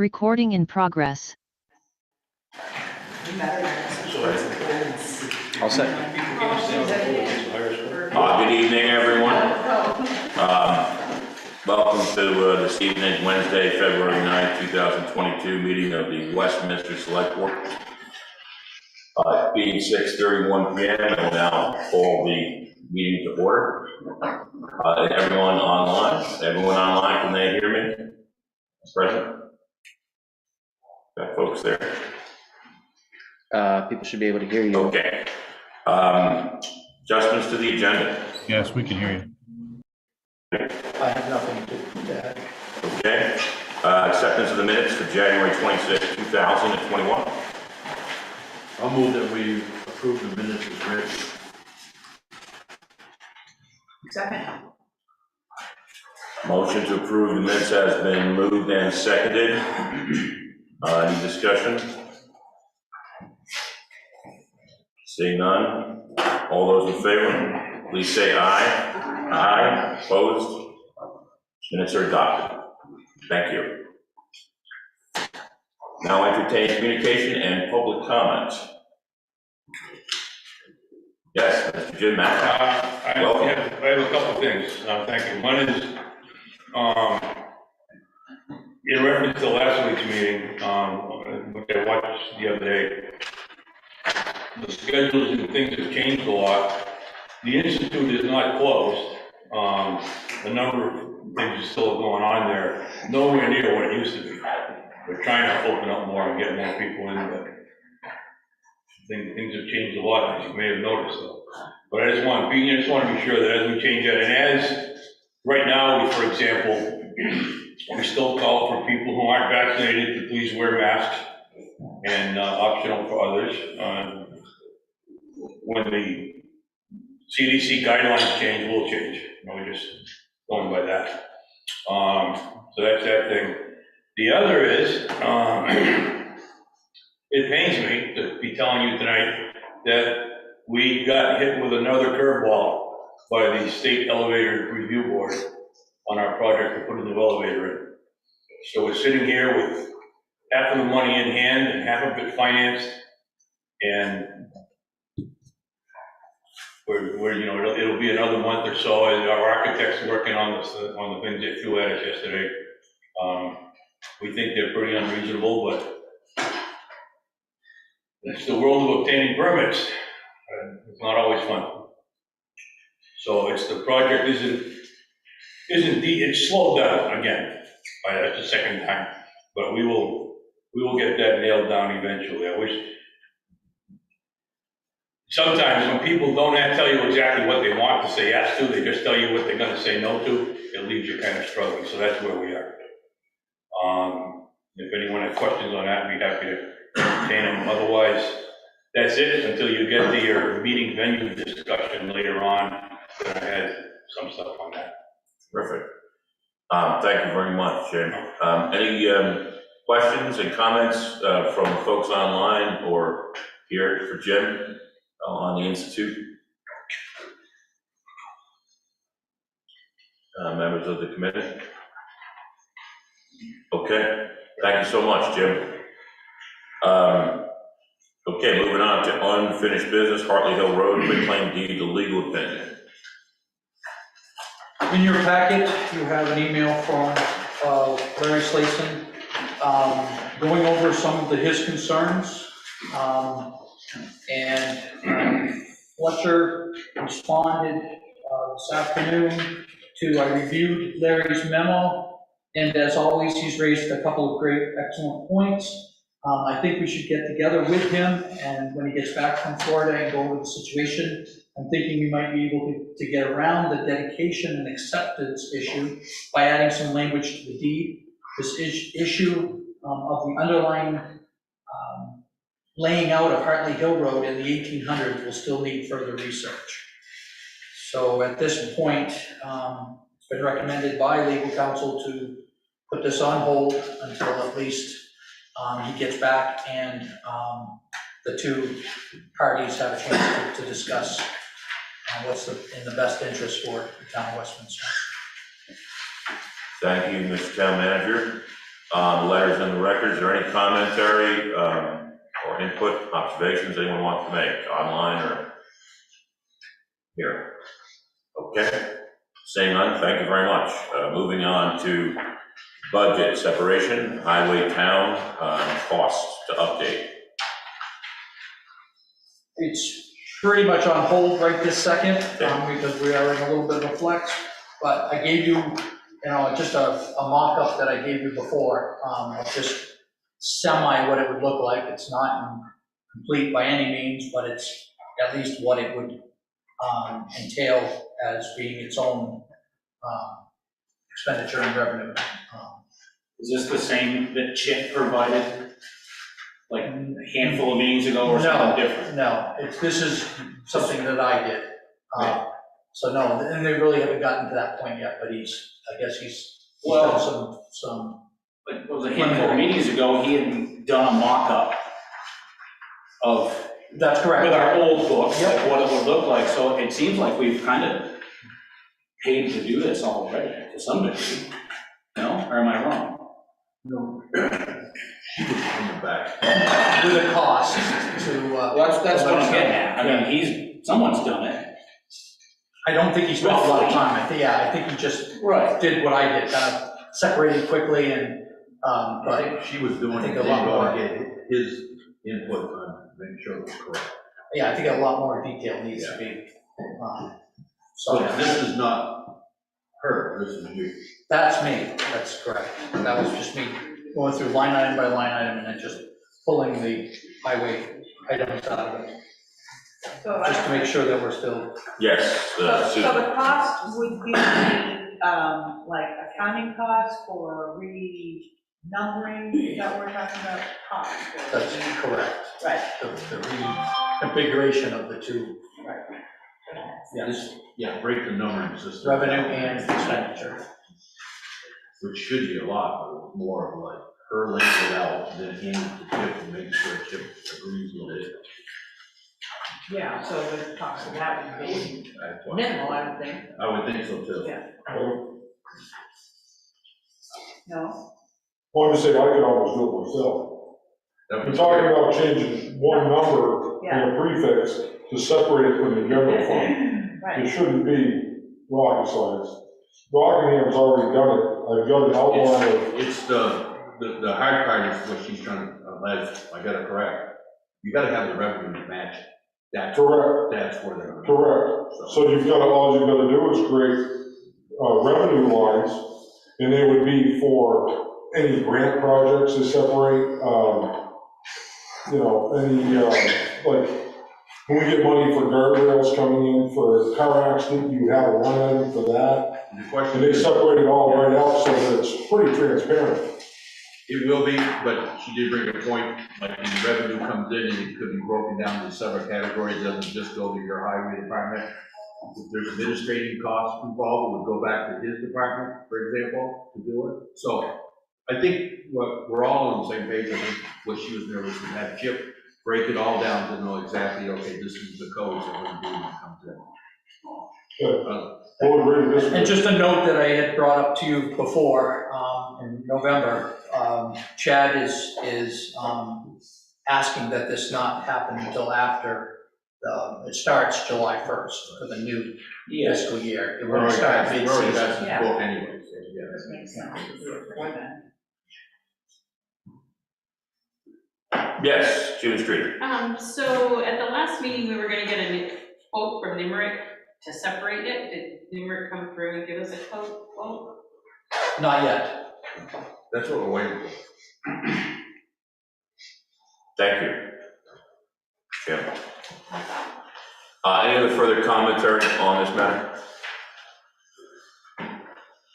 Recording in progress. All set. Good evening, everyone. Welcome to this evening's Wednesday, February 9th, 2022 meeting of the Westminster Selectboard. Being 6:31 p.m., I will now call the meeting to order. Everyone online, can they hear me? Present? Got folks there. People should be able to hear you. Okay. Adjustments to the agenda. Yes, we can hear you. I have nothing to add. Okay. Acceptance of the minutes for January 26, 2021. I'll move that we approve the minutes as read. Second. Motion to approve the minutes has been moved and seconded. Any discussion? Seeing none. All those in favor, please say aye. Aye. Opposed? Minutes are adopted. Thank you. Now entertain communication and public comments. Yes, Mr. Jim Mack. Welcome. I have a couple things. Thank you. One is in reference to last week's meeting, which I watched the other day. The schedules and things have changed a lot. The Institute is not closed. A number of things are still going on there, nowhere near what it used to be. We're trying to open up more and get more people in, but things have changed a lot, as you may have noticed. Though. But I just want to be sure that as we change that, and as right now, for example, we still call for people who aren't vaccinated to please wear masks and optional for others. When the CDC guidelines change, we'll change. We're just going by that. So that's that thing. The other is, it pains me to be telling you tonight that we got hit with another curveball by the State Elevator Review Board on our project to put a new elevator in. So we're sitting here with half of the money in hand and half of it financed, and it'll be another month or so as our architects working on the things they threw at us yesterday. We think they're pretty unreasonable, but it's the world of obtaining permits. It's not always fun. So the project it's slowed down again. That's the second time, but we will get that nailed down eventually. I wish. Sometimes when people don't tell you exactly what they want to say yes to, they just tell you what they're going to say no to, it leaves you kind of struggling. So that's where we are. If anyone has questions on that, I'd be happy to entertain them. Otherwise, that's it until you get to your meeting venue discussion later on. I had some stuff on that. Terrific. Thank you very much, Jim. Any questions and comments from folks online or here for Jim on the Institute? Members of the committee? Okay. Thank you so much, Jim. Okay, moving on to unfinished business, Hartley Hill Road, reclaim deed to legal opinion. In your packet, you have an email from Larry Slayson going over some of his concerns. And Fletcher responded this afternoon to, I reviewed Larry's memo, and as always, he's raised a couple of great, excellent points. I think we should get together with him, and when he gets back from Florida and go over the situation, I'm thinking we might be able to get around the dedication and acceptance issue by adding some language to the deed. This issue of the underlying laying out of Hartley Hill Road in the 1800s will still need further research. So at this point, it's been recommended by legal counsel to put this on hold until at least he gets back and the two parties have a chance to discuss what's in the best interest for the town of Westminster. Thank you, Mr. Town Manager. Letters in the records, is there any commentary or input, observations anyone wants to make, online or here? Okay, seeing none, thank you very much. Moving on to budget separation, highway town costs to update. It's pretty much on hold right this second, because we are in a little bit of a flex, but I gave you, just a mock-up that I gave you before, of just semi what it would look like. It's not complete by any means, but it's at least what it would entail as being its own expenditure and revenue. Is this the same that Chip provided, like a handful of meetings ago, or something different? No, this is something that I did. So no, and they really haven't gotten to that point yet, but I guess he's done some. But it was a handful of meetings ago, he had done a mock-up of, That's correct. with our old books, Yep. like what it would look like, so it seems like we've kind of paid to do this already, to some degree. No, or am I wrong? No. She was coming back. With a cost to. Well, that's what I'm getting at, I mean, someone's done it. I don't think he spent a lot of time, I think he just Right. did what I did, kind of separated quickly and, I but think she was doing I it, think they a lot gotta more. get his input on, make sure it was correct. yeah, I think a lot more detail needs to be. So So this is not her, this is you. that's me, that's correct. That was just me going through line item by line item and then just pulling the highway items out of it, So, just to make sure that we're still. Yes, so Susan. the cost would be, like accounting costs for renumbering, is that what we're talking about? Cost for- That's correct. Right, The reconfiguration of the two. right. Yes, Yeah, break the numbering system. revenue and expenditure. Which should be a lot, but it was more of like her laying it out, then handing it to Chip and making sure Chip agrees with it. Yeah, so the cost of that would be That's why- minimal, I would think, I would think so too. Yeah. no? Well, I'm just saying, I could almost do it myself. That We're was talking about changing one number Yeah. and a prefix to separate it from the general fund. It Right, shouldn't be rocket science. Rockingham's already done it. I've got an outline of, It's the hard part is what she's trying to allege, I got it correct. You gotta have the revenue to match it. That's where they're. correct. So all you've got to do is create revenue lines, and they would be for any grant projects to separate, any, like, when we get money for guardrails coming in for a car accident, you have a line item for that. The And question they is, separate it all right out so that it's pretty transparent. it will be, but she did bring a point, like when the revenue comes in and it could be broken down into several categories, it doesn't just go to your highway department. If there's administrative costs involved, it would go back to his department, for example, to do it. So I think we're all on the same page. I think what she was nervous to have Chip break it all down to know exactly, okay, this is the codes that we're going to do when it comes in. Good. We'll agree with this. And just a note that I had brought up to you before, in November, Chad is asking that this not happen until after it starts July 1st for the new fiscal year. It We're won't already start past mid-season. the Yeah. book anyway, so yeah. This makes sense to do it before then. Yes, June Street. So at the last meeting, we were gonna get a new quote from Limerick to separate it. Did Limerick come through and give us a quote? Not yet. That's what we're waiting for. Thank you. Jim. Any other further commentary on this matter?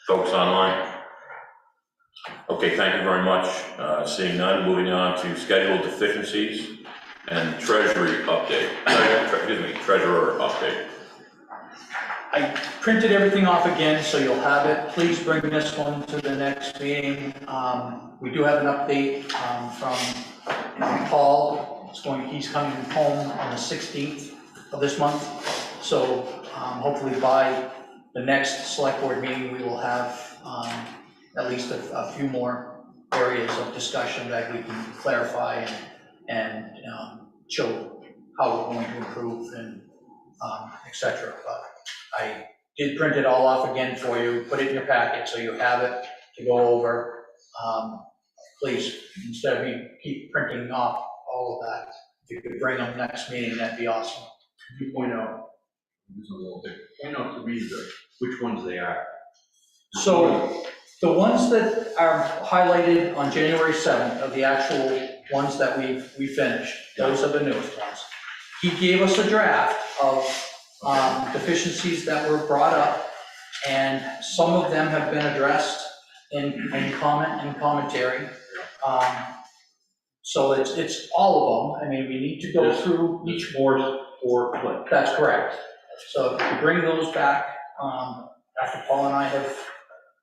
Folks online? Okay, thank you very much. Seeing none, moving on to scheduled deficiencies and treasury update. Treasurer update. I printed everything off again, so you'll have it. Please bring this one to the next meeting. We do have an update from Paul. He's coming home on the 16th of this month. So hopefully by the next select board meeting, we will have at least a few more areas of discussion that we can clarify and show how we're going to improve and et cetera. But I did print it all off again for you, put it in your packet so you have it to go over. Please, instead of me keep printing off all of that, if you could bring them next meeting, that'd be awesome. Could you point out, this is a little bit, point out to me which ones they are? So the ones that are highlighted on January 7th are the actual ones that we finished. Those are the newest ones. He gave us a draft of deficiencies that were brought up, and some of them have been addressed in comment and commentary. So it's all of them. I mean, we need to go through each board. That's correct. So if you bring those back, after Paul and I have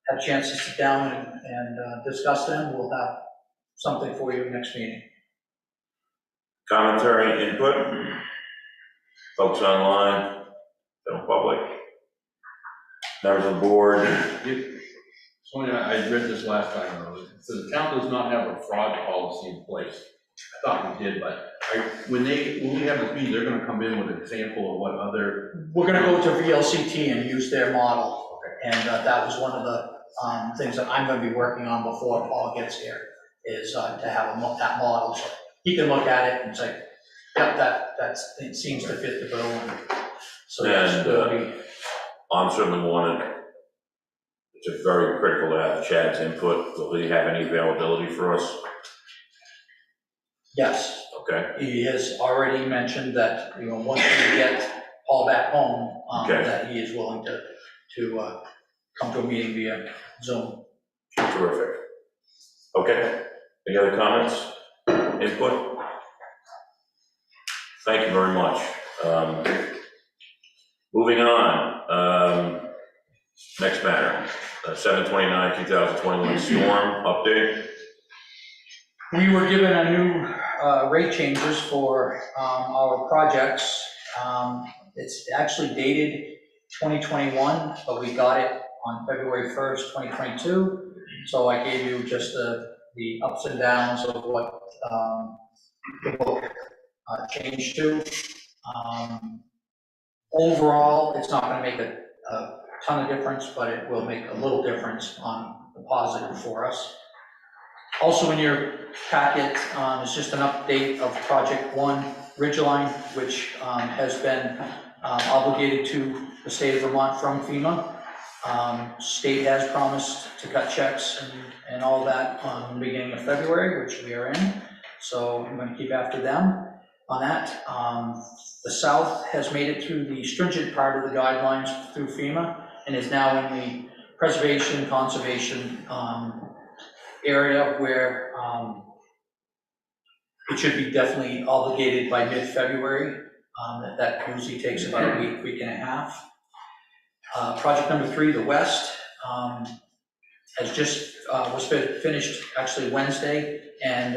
had a chance to sit down and discuss them, we'll have something for you next meeting. Commentary, input, folks online, general public, members of the board. Sonia, I read this last time, it says the town does not have a fraud policy in place. I thought we did, but when we have this meeting, they're gonna come in with an example of what other. We're gonna go to VLCT and use their model. And that was one of the things that I'm gonna be working on before Paul gets here, is to have that model. So he can look at it and say, yep, it seems to fit the bill. And so yes, it'll be. I'm certainly wanted, it's very critical to have Chad's input. Will he have any availability for us? Yes. Okay. He has already mentioned that, once we get Paul back home, that he is willing to come to a meeting via Zoom. Terrific. Okay. Any other comments? Input? Thank you very much. Moving on. Next matter. 7/29/2021 storm update. We were given a new rate changes for our projects. It's actually dated 2021, but we got it on February 1st, 2022. So I gave you just the ups and downs of what the book changed to. Overall, it's not going to make a ton of difference, but it will make a little difference on the positive for us. Also in your packet is just an update of Project 1 Ridgeline, which has been obligated to the state of Vermont from FEMA. State has promised to cut checks and all that on the beginning of February, which we are in. So I'm going to keep after them on that. The South has made it through the stringent part of the guidelines through FEMA and is now in the preservation, conservation area where it should be definitely obligated by mid-February. That usually takes about a week and a half. Project number 3, the West, has just was finished actually Wednesday, and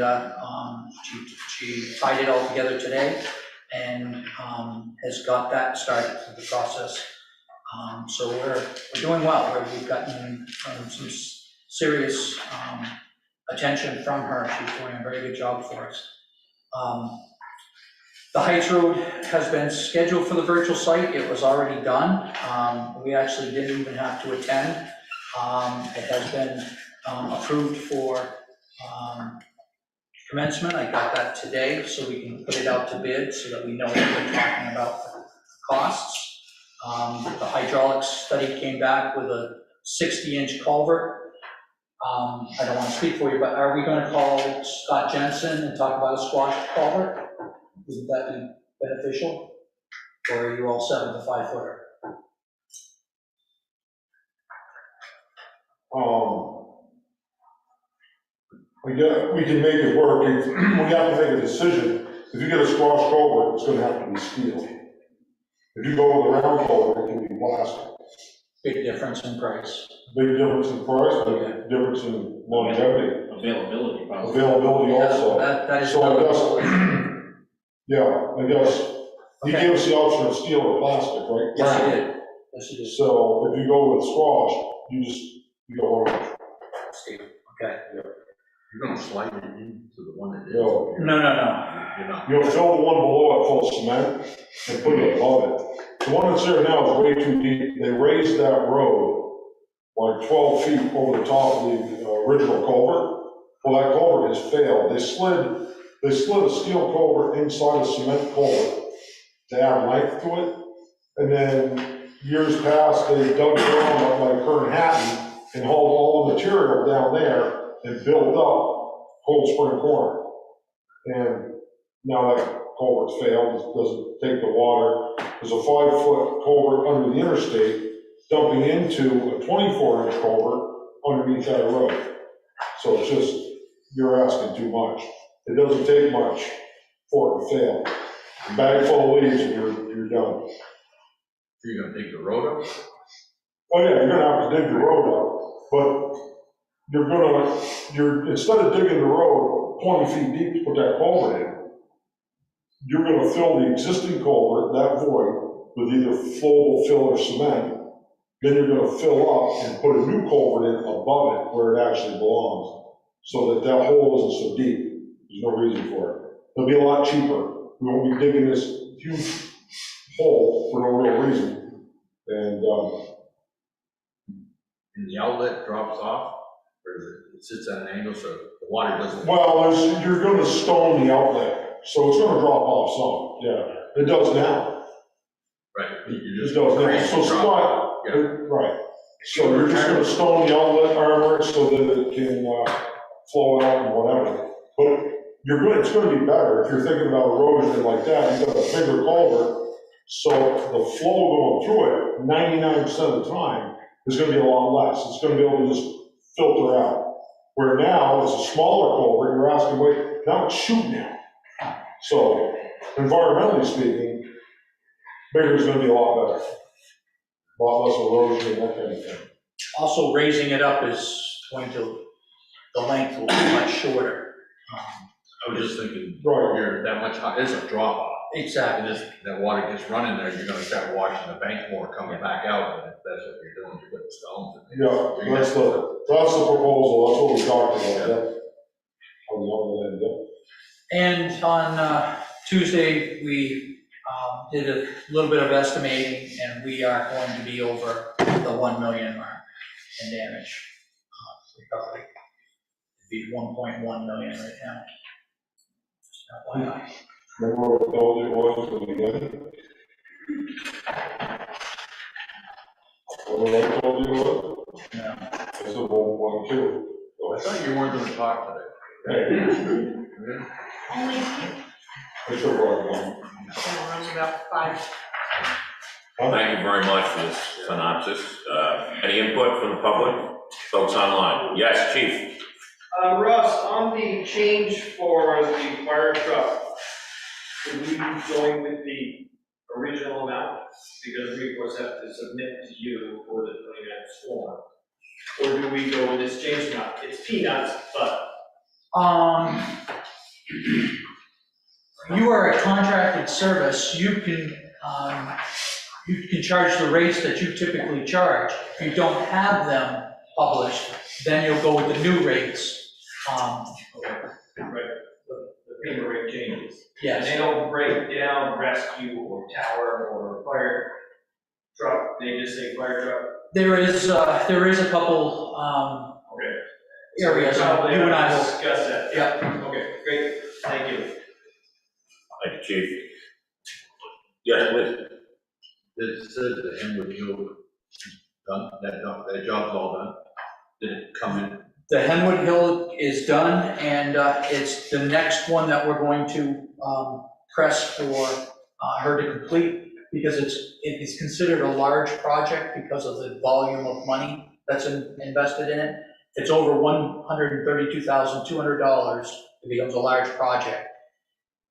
she tied it all together today and has got that started through the process. So we're doing well. We've gotten some serious attention from her. She's doing a very good job for us. The Heights Road has been scheduled for the virtual site. It was already done. We actually didn't even have to attend. It has been approved for commencement. I got that today, so we can put it out to bid so that we know what we're talking about for costs. The hydraulics study came back with a 60-inch culvert. I don't want to speak for you, but are we going to call Scott Jensen and talk about a squash culvert? Would that be beneficial? Or are you all set with the 5-footer? We can make it work. We have to make a decision. If you get a squash culvert, it's going to have to be steel. If you go with a round culvert, it can be plastic. Big difference in price. Big difference in price, big difference in longevity. Availability, probably. Availability also. That is So I another- guess, yeah, I guess, he Okay. gave us the option of steel or plastic, right? Yes, you did. Yes, you did. So if you go with squash, you go orange. Steve, okay. You're gonna slide it into the one that is. No. No, no, no. You're not. You'll fill the one below it full of cement and put it above it. The one that's there now is way too deep. They raised that road like 12 feet over the top of the original culvert. Well, that culvert has failed. They slid a steel culvert inside a cement culvert to add length to it. And then years past, they dug down like Manhattan and hauled all the material down there and built up Cold Spring Corner. And now that culvert's failed, it doesn't take the water. There's a 5-foot culvert under the interstate dumping into a 24-inch culvert underneath that road. So it's just, you're asking too much. It doesn't take much for it to fail. A bag full of leaves and you're done. You're gonna take the road up? Oh yeah, you're gonna have to dig the road up, but instead of digging the road 20 feet deep to put that culvert in, you're gonna fill the existing culvert, that void, with either flowable fill or cement. Then you're gonna fill up and put a new culvert in above it where it actually belongs, so that that hole isn't so deep. There's no reason for it. It'll be a lot cheaper. We won't be digging this huge hole for no real reason. And, And the outlet drops off, or it sits at an angle so the water doesn't. well, you're gonna stone the outlet, so it's gonna drop off some, yeah. It does now. Right. You It just does now. increase So the drop off. spot, right. So you're just gonna stone the outlet, armor it so that it can flow out and whatever. But it's gonna be better if you're thinking about erosion like that. You've got a bigger culvert, so the flow going through it, 99% of the time, is gonna be a lot less. It's gonna be able to just filter out. Where now, it's a smaller culvert, you're asking, wait, now it's shooting out. So environmentally speaking, bigger is gonna be a lot better. A lot less erosion and that kind of thing. Also, raising it up is going to, the length will be much shorter. I was just thinking, Right. you're that much high, it's a drop off. Exactly. And that water gets running there, you're gonna start washing the bank more coming back out, and if that's what you're doing, you're putting stones in there. Yeah, that's the proposal, that's what we talked about, yeah. On the other end, yeah. And on Tuesday, we did a little bit of estimating, and we are going to be over the 1 million mark in damage. Recovery. It'd be 1.1 million right now. Just FYI. Remember what I told you it was from the beginning? What did I told you it was? No. I said 1.2. I thought you weren't gonna talk today. Hey, Only, I should have brought one. around about 5. Thank you very much for this synopsis. Any input from the public? Folks online? Yes, Chief? Russ, on the change for the fire truck, should we be going with the original amount? Because we of course have to submit to you for the 29th form. Or do we go with this change amount? It's peanuts, but. You are a contracted service, you can charge the rates that you typically charge. If you don't have them published, then you'll go with the new rates. Right, the payment rate changes. And Yes, they don't break down rescue or tower or fire truck, they just say fire truck? there is a couple Okay. areas, you Probably and I have to will, discuss that. yeah. Okay, great, thank you. Thank you, Chief. Yes, please. It says the Henwood Hill done, that job's all done. Did it come in? The Henwood Hill is done, and it's the next one that we're going to press for her to complete, because it is considered a large project because of the volume of money that's invested in it. It's over $132,200. It becomes a large project.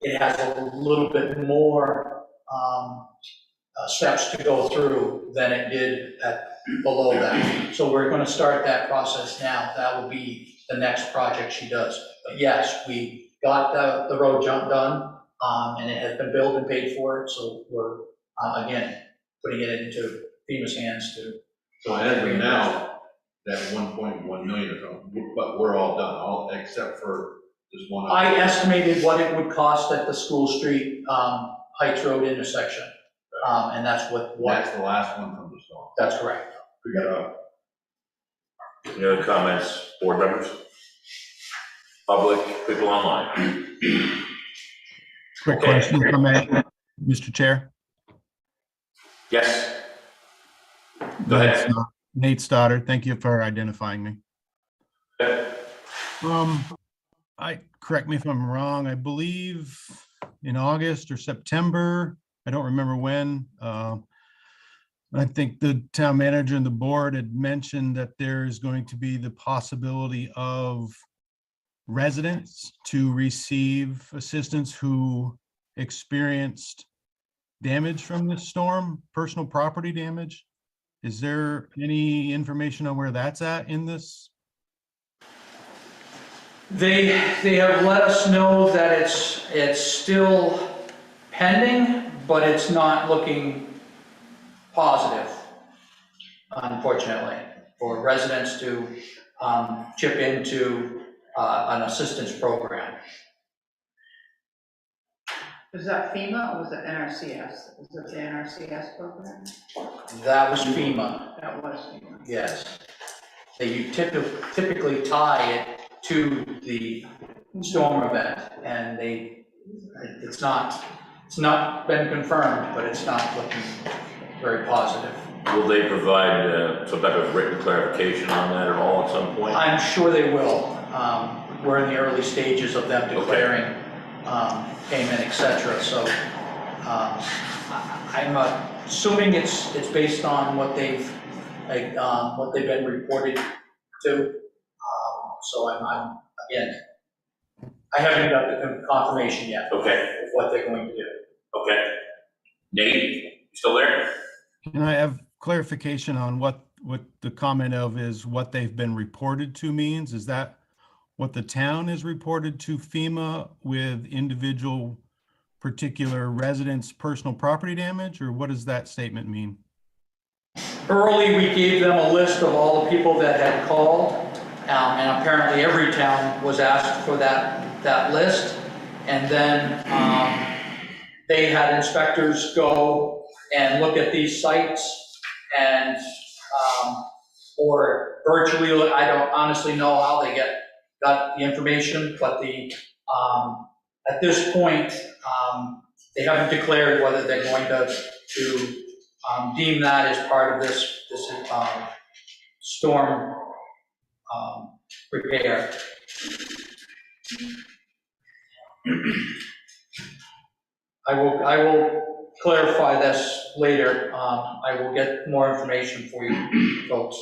It has a little bit more steps to go through than it did below that. So we're going to start that process now. That will be the next project she does. But yes, we got the road jump done, and it has been billed and paid for. So we're, again, putting it into FEMA's hands to. So as of now, that 1.1 million or something, but we're all done, all except for this one. I estimated what it would cost at the School Street, Heights Road intersection. And that's what, That's the last one from the storm. that's correct. Any other comments, board members? Public, people online? Quick Okay. question, if I may, Mr. Chair. Yes? Go ahead. Nate Stoddard, thank you for identifying me. Correct me if I'm wrong, I believe in August or September, I don't remember when, I think the town manager and the board had mentioned that there is going to be the possibility of residents to receive assistance who experienced damage from this storm, personal property damage. Is there any information on where that's at in this? They have let us know that it's still pending, but it's not looking positive, unfortunately, for residents to chip into an assistance program. Was that FEMA or was it NRCS? Was it the NRCS program? That was FEMA, That was FEMA. yes. They typically tie it to the storm event, and it's not been confirmed, but it's not looking very positive. Will they provide some type of written clarification on that at all at some point? I'm sure they will. We're in the early stages of them declaring payment, et cetera, so I'm assuming it's based on what they've been reported to. So I'm again, I haven't got the confirmation yet. Okay. Of what they're going to do. Okay. Nate, you still there? Can I have clarification on what the comment of is what they've been reported to means? Is that what the town is reported to FEMA with individual particular residents' personal property damage, or what does that statement mean? Early, we gave them a list of all the people that had called, and apparently every town was asked for that list. And then they had inspectors go and look at these sites and, or virtually, I don't honestly know how they got the information, but at this point, they haven't declared whether they're going to deem that as part of this storm repair. I will clarify this later. I will get more information for you folks.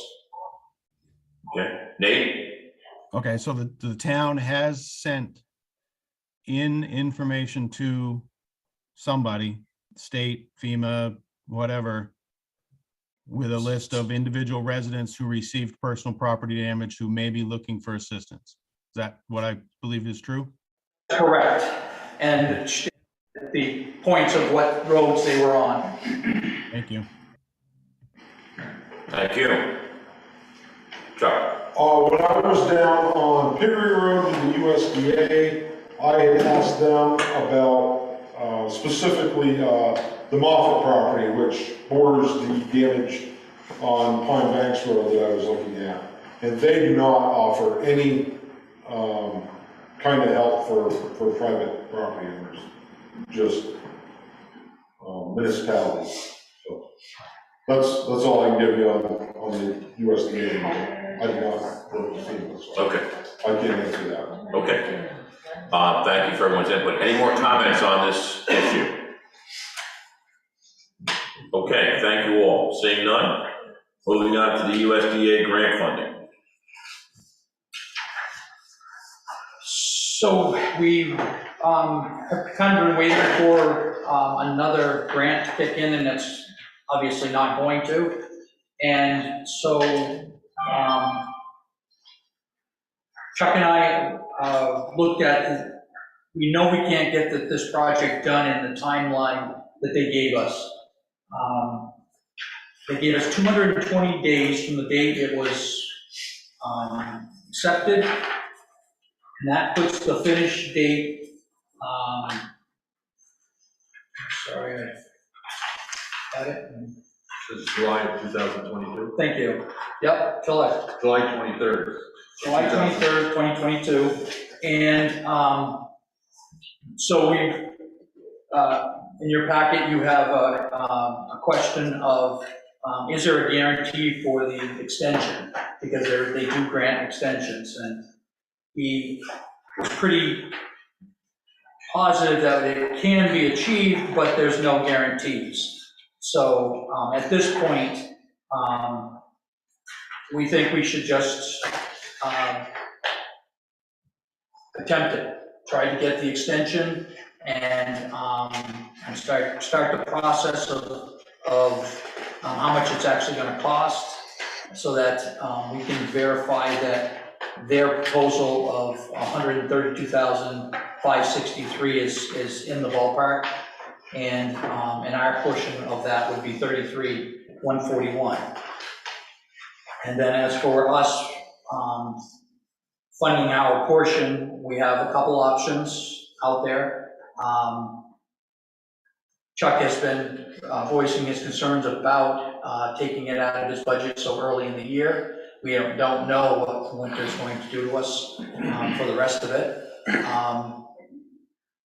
Okay. Nate? Okay, so the town has sent in information to somebody, state, FEMA, whatever, with a list of individual residents who received personal property damage who may be looking for assistance. Is that what I believe is true? Correct. And the points of what roads they were on. Thank you. Thank you. Chuck? When I was down on Pickering Road with the USDA, I had asked them about specifically the Moffett property, which borders the damage on Pine Banks Road that I was looking at. And they do not offer any kind of help for private property owners, just municipalities. So that's all I can give you on the USDA. I do not work with FEMA, so Okay. I can't answer that. Okay. Thank you for everyone's input. Any more comments on this issue? Okay, thank you all. Seeing none, moving on to the USDA grant funding. So we have kind of been waiting for another grant to kick in, and it's obviously not going to. And so Chuck and I looked at, we know we can't get this project done in the timeline that they gave us. They gave us 220 days from the date it was accepted. And that puts the finish date, sorry, I got it. This is July of 2022, Thank you. Yep, July. July 23rd. July 23rd, 2022. And so we, in your packet, you have a question of, is there a guarantee for the extension? Because they do grant extensions, and he was pretty positive that it can be achieved, but there's no guarantees. So at this point, we think we should just attempt it, try to get the extension and start the process of how much it's actually going to cost, so that we can verify that their proposal of $132,563 is in the ballpark, and our portion of that would be $33,141. And then as for us funding our portion, we have a couple options out there. Chuck has been voicing his concerns about taking it out of his budget so early in the year. We don't know what the winter's going to do to us for the rest of it.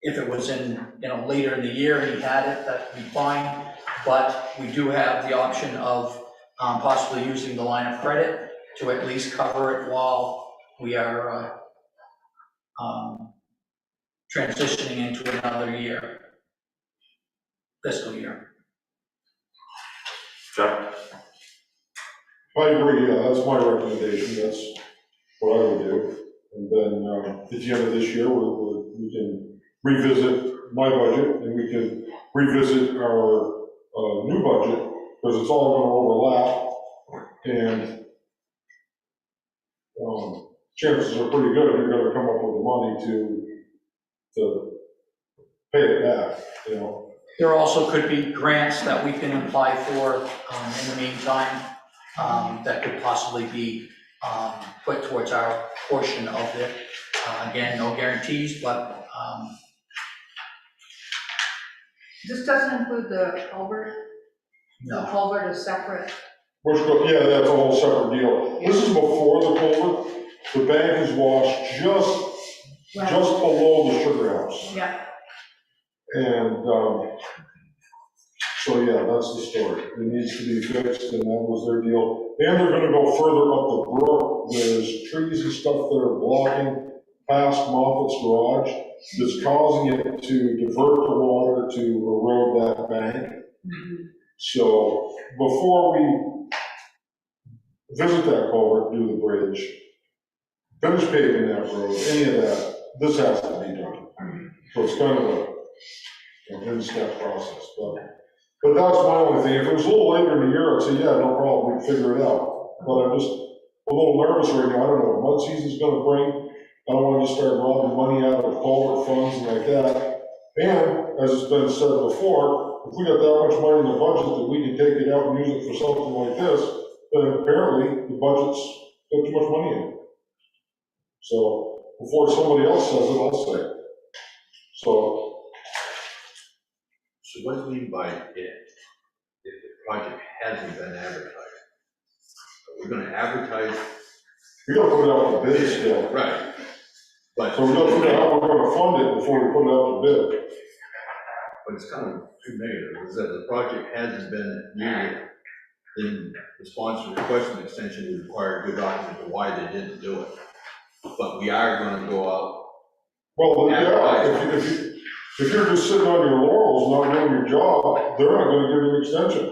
If it was in, later in the year and he had it, that'd be fine. But we do have the option of possibly using the line of credit to at least cover it while we are transitioning into another year, fiscal year. Chuck? I agree, yeah, that's my recommendation, that's what I would do. And then, at the end of this year, we can revisit my budget, and we can revisit our new budget, because it's all gonna overlap, and chances are pretty good you're gonna come up with the money to pay it back, There also could be grants that we can apply for in the meantime, that could possibly be put towards our portion of it. Again, no guarantees, but This doesn't include the culvert? The no. culvert is separate? yeah, that's a whole separate deal. This is before the culvert, the bank is washed just below the sugar house. Yeah. And, so yeah, that's the story. It needs to be fixed, and that was their deal. And they're gonna go further up the brook. There's trees and stuff that are blocking past Moffat's garage that's causing it to divert the water to erode that bank. So before we visit that culvert, do the bridge, finish paving that road, any of that, this has to be done. So it's kind of a in-step process, but that's my only thing. If it was a little later in the year, I'd say, yeah, no problem, we can figure it out. But I'm just a little nervous right now. I don't know what mud season's gonna bring. I don't want to just start robbing money out of culvert funds and like that. And, as it's been said before, if we got that much money in the budget that we can take it out and use it for something like this, then apparently the budget's got too much money in it. So, before somebody else says it, I'll say it. So what do you mean by if the project hasn't been advertised? We're gonna advertise. we gotta put it out to bid still. Right. But. So we gotta figure out how we're gonna fund it before we put it out to bid. But it's kind of too negative, is that the project hasn't been used, then the sponsor requesting an extension would require a good document of why they didn't do it. But we are gonna go out. Well, yeah, if you're just sitting on your laurels, not doing your job, they're not gonna give you an extension.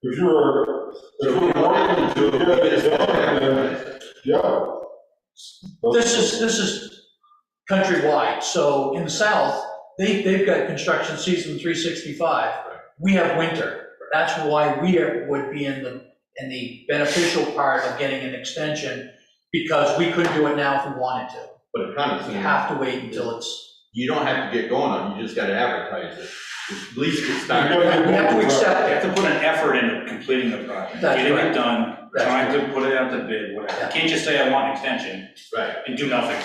If you're working to get it done, then, yeah. This is countrywide. So in the south, they've got construction season 365. We have winter. That's why we would be in the beneficial part of getting an extension, because we couldn't do it now if we wanted to. But it kind of We seems. have to wait until it's you don't have to get going on, it, you just gotta advertise it, at least get started. You have to accept You it. have to put an effort into completing the project, That's getting right. it done, That's trying to put it out to bid, whatever. Yeah. You can't just say, I want an extension, Right. and do nothing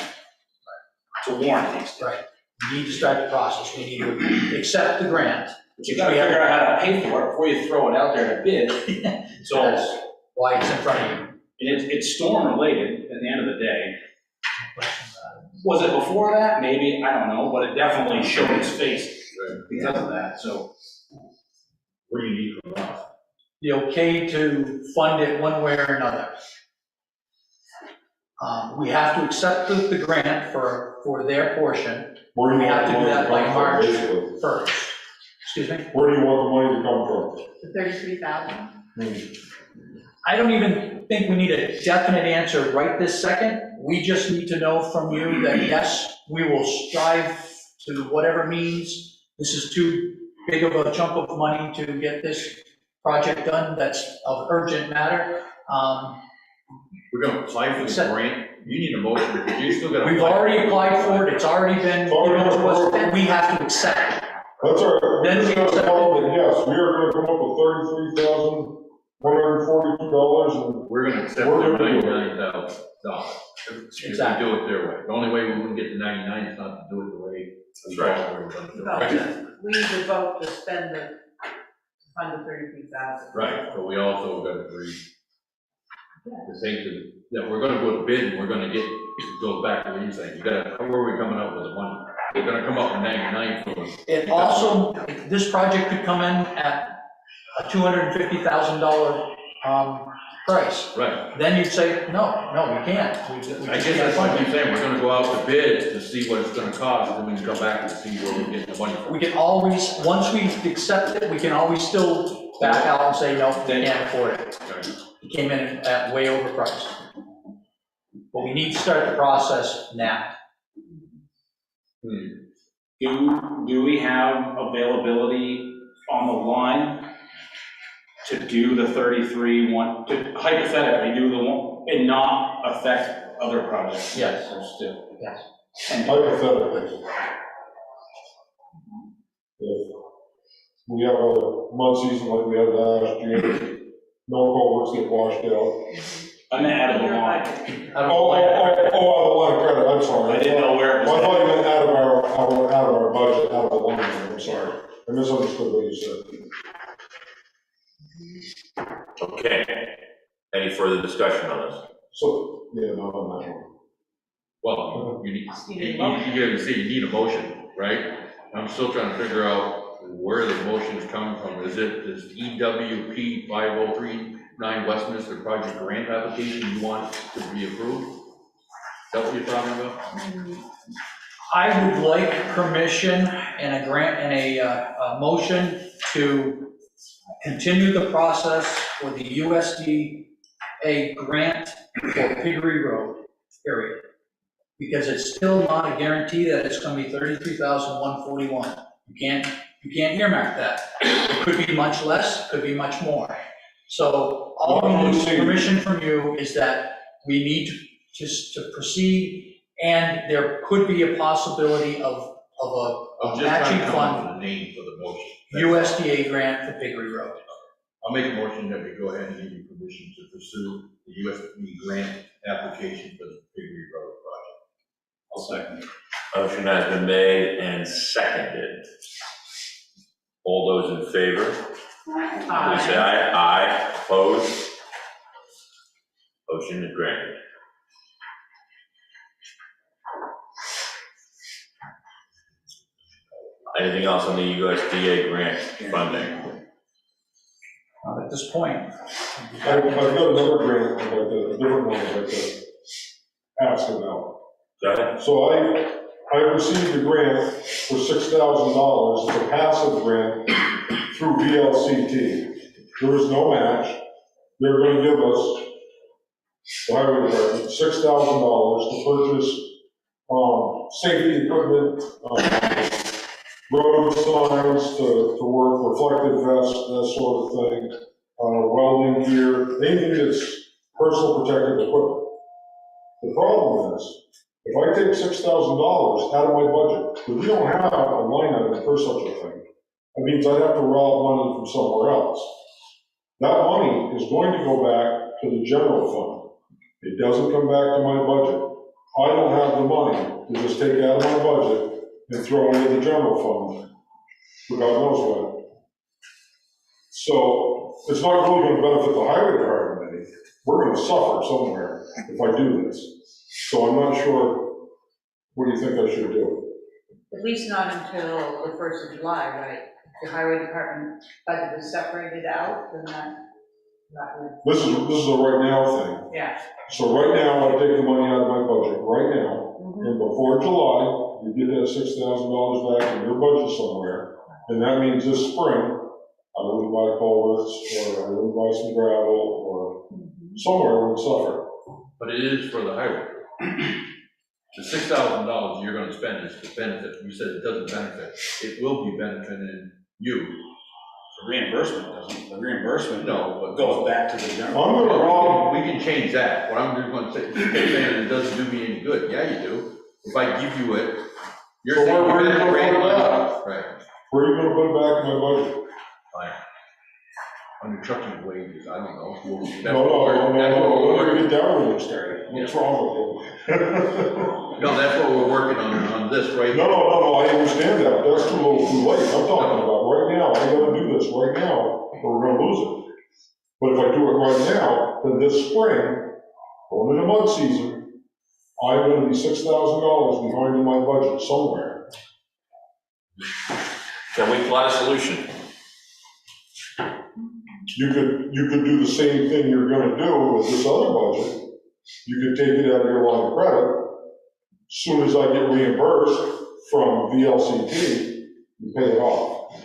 to warrant the extension. Right. We need to start the process. We need to accept the grant. But you gotta figure out how to pay for it before you throw it out there to bid. So, and That's why it's in front of you. it's storm related at the end of the day. Was it before that? Maybe, I don't know, but it definitely showed its face because of that, so. What do you need from us? The okay to fund it one way or another. We have to accept the grant for their portion Where do We you have want to the do money that to by come from, March. basically? first. Excuse me? Where do you want the money to come from? The 33,000? I don't even think we need a definite answer right this second. We just need to know from you that, yes, we will strive to whatever means. This is too big of a chunk of money to get this project done that's of urgent matter. We're gonna apply for the Accept- grant, you need a motion, because you still gotta. We've already applied for it, it's already been, given to us, we have to accept it. That's all right. Then we We're just accept gonna tell them that, yes, we are gonna come up with $33,142 and We're gonna accept We're their gonna do it. $99,000. If we Exactly. do it their way. The only way we wouldn't get to 99 is not to do it the way. That's right. we're gonna do it. No, we need to vote to spend the, fund the 33,000. Right, but we also got to agree to think that we're gonna go to bid and we're gonna get, it goes back to what you saying, you gotta, where are we coming up with the money? We're gonna come up with 99 for us. It also, this project could come in at a $250,000 price. Right. Then you'd say, no, we can't. We I just guess can't that's what fund I'm it. saying, we're gonna go out to bid to see what it's gonna cost, and then we can come back and see where we're getting the money from. We can always, once we accept it, we can always still back out and say, no, they can't afford it. Okay. It came in at way overpriced. But we need to start the process now. Do we have availability on the line to do the 33 one, to hypothetically do the one, and not affect other projects? Yes. Or still? Yes. And hypothetically. If we have a mud season like we had last year, no culverts get washed out. I meant out of the line. Oh, out of the line of credit, I'm sorry. I didn't know where it Well, I was. thought you meant out of our budget, out of the line, I'm sorry. I misunderstood what you said. Okay. Any further discussion on this? So, yeah, no, on that one. Well, you need you need a motion, right? I'm still trying to figure out where the motion's coming from. Is EWP 5039 Westminster project grant application you want to be approved? Is that what you're talking about? I would like permission and a grant and a motion to continue the process for the USDA grant for Piggery Road, period. Because it's still not a guarantee that it's gonna be $33,141. You can't earmark that. It could be much less, could be much more. So all we need permission from you is that we need to proceed, and there could be a possibility of I'm a just trying matching to come fund, up with a name for the motion. USDA grant for Piggery Road. I'll make a motion that we go ahead and give you permission to pursue the USDA grant application for the Piggery Road project. I'll second. Motion has been made and seconded. All those in favor, please say aye. Aye, opposed? Motion is granted. Anything else on the USDA grant funding? At this point. I've got another grant, I'd like to, a different one I'd like to ask about. Go ahead. So I received a grant for $6,000, it's a passive grant through VLCT. There is no match. They're gonna give us, the highway department, $6,000 to purchase, safety equipment, road signs to work, reflective vests, that sort of thing, welding gear, anything that's personal protective equipment. The problem is, If I take $6,000 out of my budget, because we don't have a line item for such a thing, that means I'd have to rob money from somewhere else. That money is going to go back to the general fund. It doesn't come back to my budget. I don't have the money to just take it out of my budget and throw it in the general fund, for God knows what. So it's not really going to benefit the highway department any. We're going to suffer somewhere if I do this. So I'm not sure, what do you think I should do? At least not until the 1st of July, right? The highway department budget is separated out, then that would, This is a right now thing. yeah. So right now, I take the money out of my budget, right now, Mhm. and before July, you get that $6,000 back in your budget somewhere, and that means this spring, I wouldn't buy culverts, or I wouldn't buy some gravel, or somewhere would suffer. But it is for the highway. The $6,000 you're gonna spend is to benefit, you said it doesn't benefit, it will be benefiting you. The reimbursement doesn't, the reimbursement No, but goes back to the general. I'm gonna rob, we can change that, what I'm just gonna say, you keep saying it doesn't do me any good, yeah, you do. If I give you it, you're So saying where you're are you gonna gonna create put it money. back? Right, where are you gonna put it back in my budget? fine. Under trucking wages, I don't know. Well, that's No, what we're- that's what we're we're working- gonna get that really started. What's wrong with you? No, that's what we're working on this, right? No, I understand that, but that's too little too late. I'm talking about right now, I gotta do this right now, or we're gonna lose it. But if I do it right now, then this spring, going into mud season, I'm gonna be $6,000 behind in my budget somewhere. Can we plot a solution? You could do the same thing you're gonna do with this other budget. You could take it out of your line of credit. Soon as I get reimbursed from VLCT, you pay it off.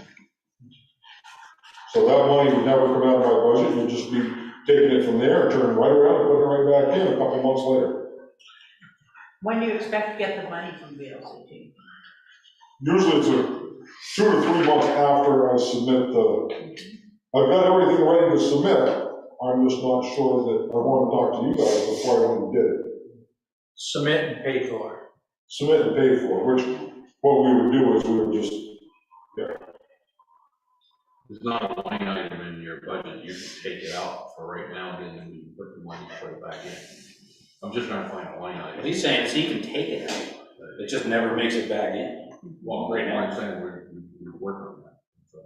So that money would never come out of my budget, you'd just be taking it from there and turning right around and putting it right back in a couple months later. When do you expect to get the money from VLCT? Usually it's 2 or 3 months after I submit I've got everything ready to submit, I'm just not sure that I want to talk to you guys before I went and did it. Submit and pay for. Submit and pay for, which, what we would do is we would just, There's not a line item in your budget, you can take it out for right now, and then we can put the money, put it back in. I'm just trying to find a line What item. he's saying is he can take it out, it just never makes it back in. Well, Right now. I'm saying we're working on that, so.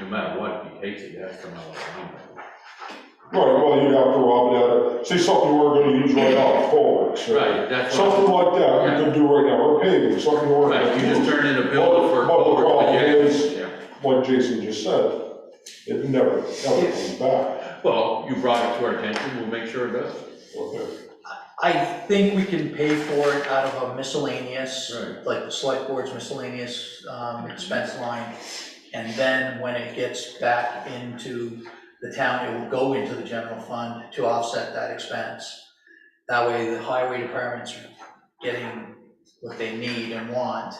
No matter what, if he takes it, it has to come out of the line item. right, well, you'd have to rob it out of, say something you weren't gonna use right off, forwards. Right, that's what. Something like that, you could do right now, or paving, something you weren't Right, gonna you just use. turn in a bill for. But the problem is, Yeah. like Jason just said, it never, ever comes back. Well, you brought it to our attention, we'll make sure it does. Okay. I think we can pay for it out of a miscellaneous, Right. like the select board's miscellaneous expense line. And then when it gets back into the town, it will go into the general fund to offset that expense. That way the highway department's getting what they need and want,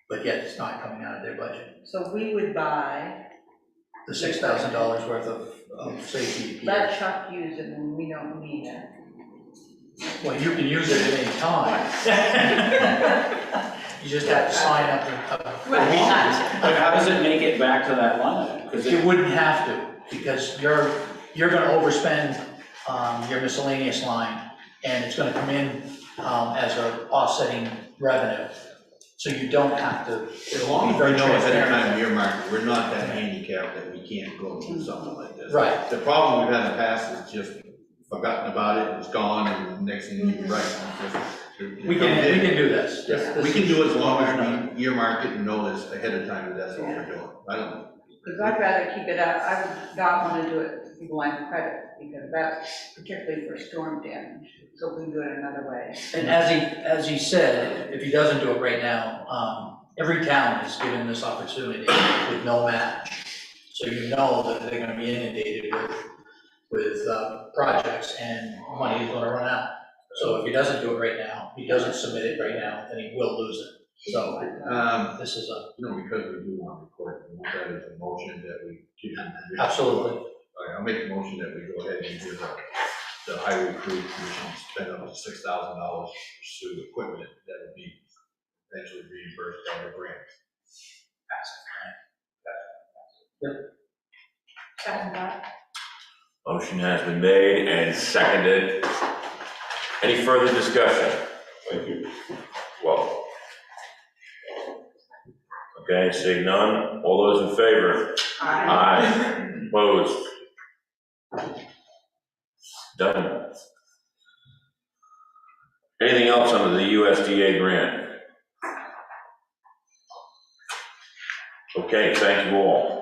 but yet it's not coming out of their budget. So we would buy, The $6,000 worth of safety gear. let Chuck use it when we don't need it. Well, you can use it at any time. You just have to sign up and. But how does it make it back to that line? Because It wouldn't have to, because you're gonna overspend, your miscellaneous line, and it's gonna come in, as a offsetting revenue. So you don't have to, As it'll long be as very we know ahead of transparent. time earmark, we're not that handicapped that we can't go and do something like this. Right. The problem we've had in the past is just forgotten about it, it's gone, and the next thing you're right. it's just- We can do this. Yeah, we can do it as long as we earmark it and know this ahead of time, that that's what we're doing. I don't, Because I'd rather keep it out, I would not want to do it with line of credit, because that's particularly for storm damage, so we can do it another way. And as he said, if he doesn't do it right now, every town is given this opportunity with no match. So you know that they're gonna be inundated with projects, and money is gonna run out. So if he doesn't do it right now, he doesn't submit it right now, then he will lose it. So, this is a, because we do want to record, we want that as a motion that we. absolutely. All right, I'll make a motion that we go ahead and do the the highway crew commission spend up to $6,000 to pursue equipment that would be eventually reimbursed by the grant. Second that. Motion has been made and seconded. Any further discussion? Thank you. Well. Okay, seeing none, all those in favor? Aye. Opposed? Done. Anything else under the USDA grant? Okay, thank you all.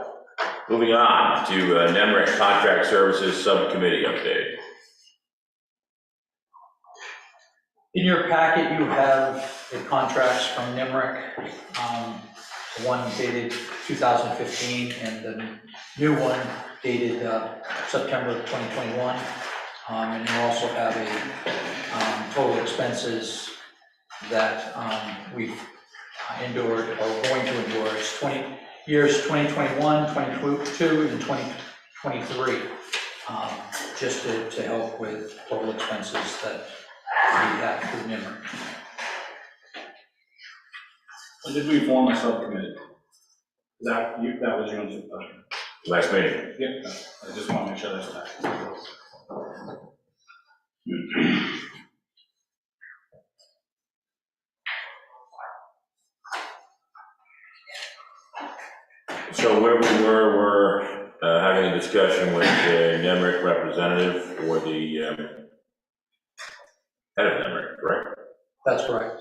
Moving on to NEMRIC Contract Services Subcommittee update. In your packet, you have the contracts from NIMRIC, the one dated 2015 and the new one dated September 2021. And you also have a total expenses that we've endured or going to endure. It's years 2021, 2022, and 2023, just to help with total expenses that we have through NIMRIC. When did we form a subcommittee? That was your answer. Last meeting. Yeah, I just want to make sure that's that. So where we we're having a discussion with the NEMRIC representative for the head of NEMRIC, correct? That's correct.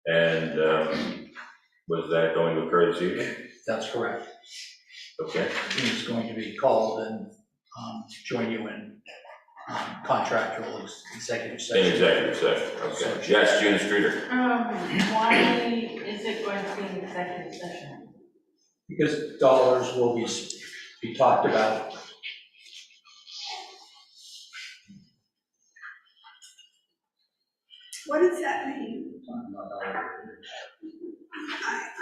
And was that going to occur this evening? That's correct. Okay. He's going to be called and join you in contractual executive In session. executive session, okay. Yes, June Streeter. Why is it going to be an executive session? Because dollars will be talked about. What does that mean?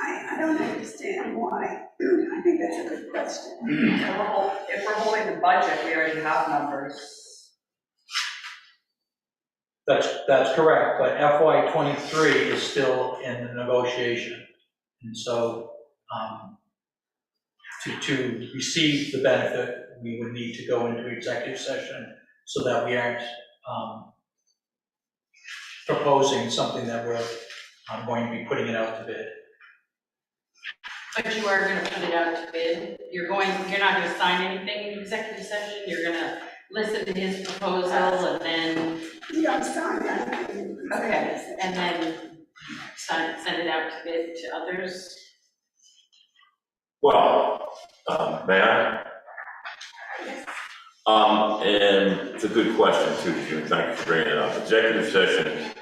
I don't understand why. I think that's a good question. If we're holding the budget, we already have numbers. That's correct, but FY '23 is still in the negotiation. And so to receive the benefit, we would need to go into executive session so that we aren't proposing something that we're going to be putting it out to bid. But you are gonna put it out to bid, you're not gonna sign anything in executive session, you're gonna listen to his proposal and then. We don't sign anything. Okay, and then send it out to bid to others? Well, may I? And it's a good question too, June, thank you for bringing it up. Executive session,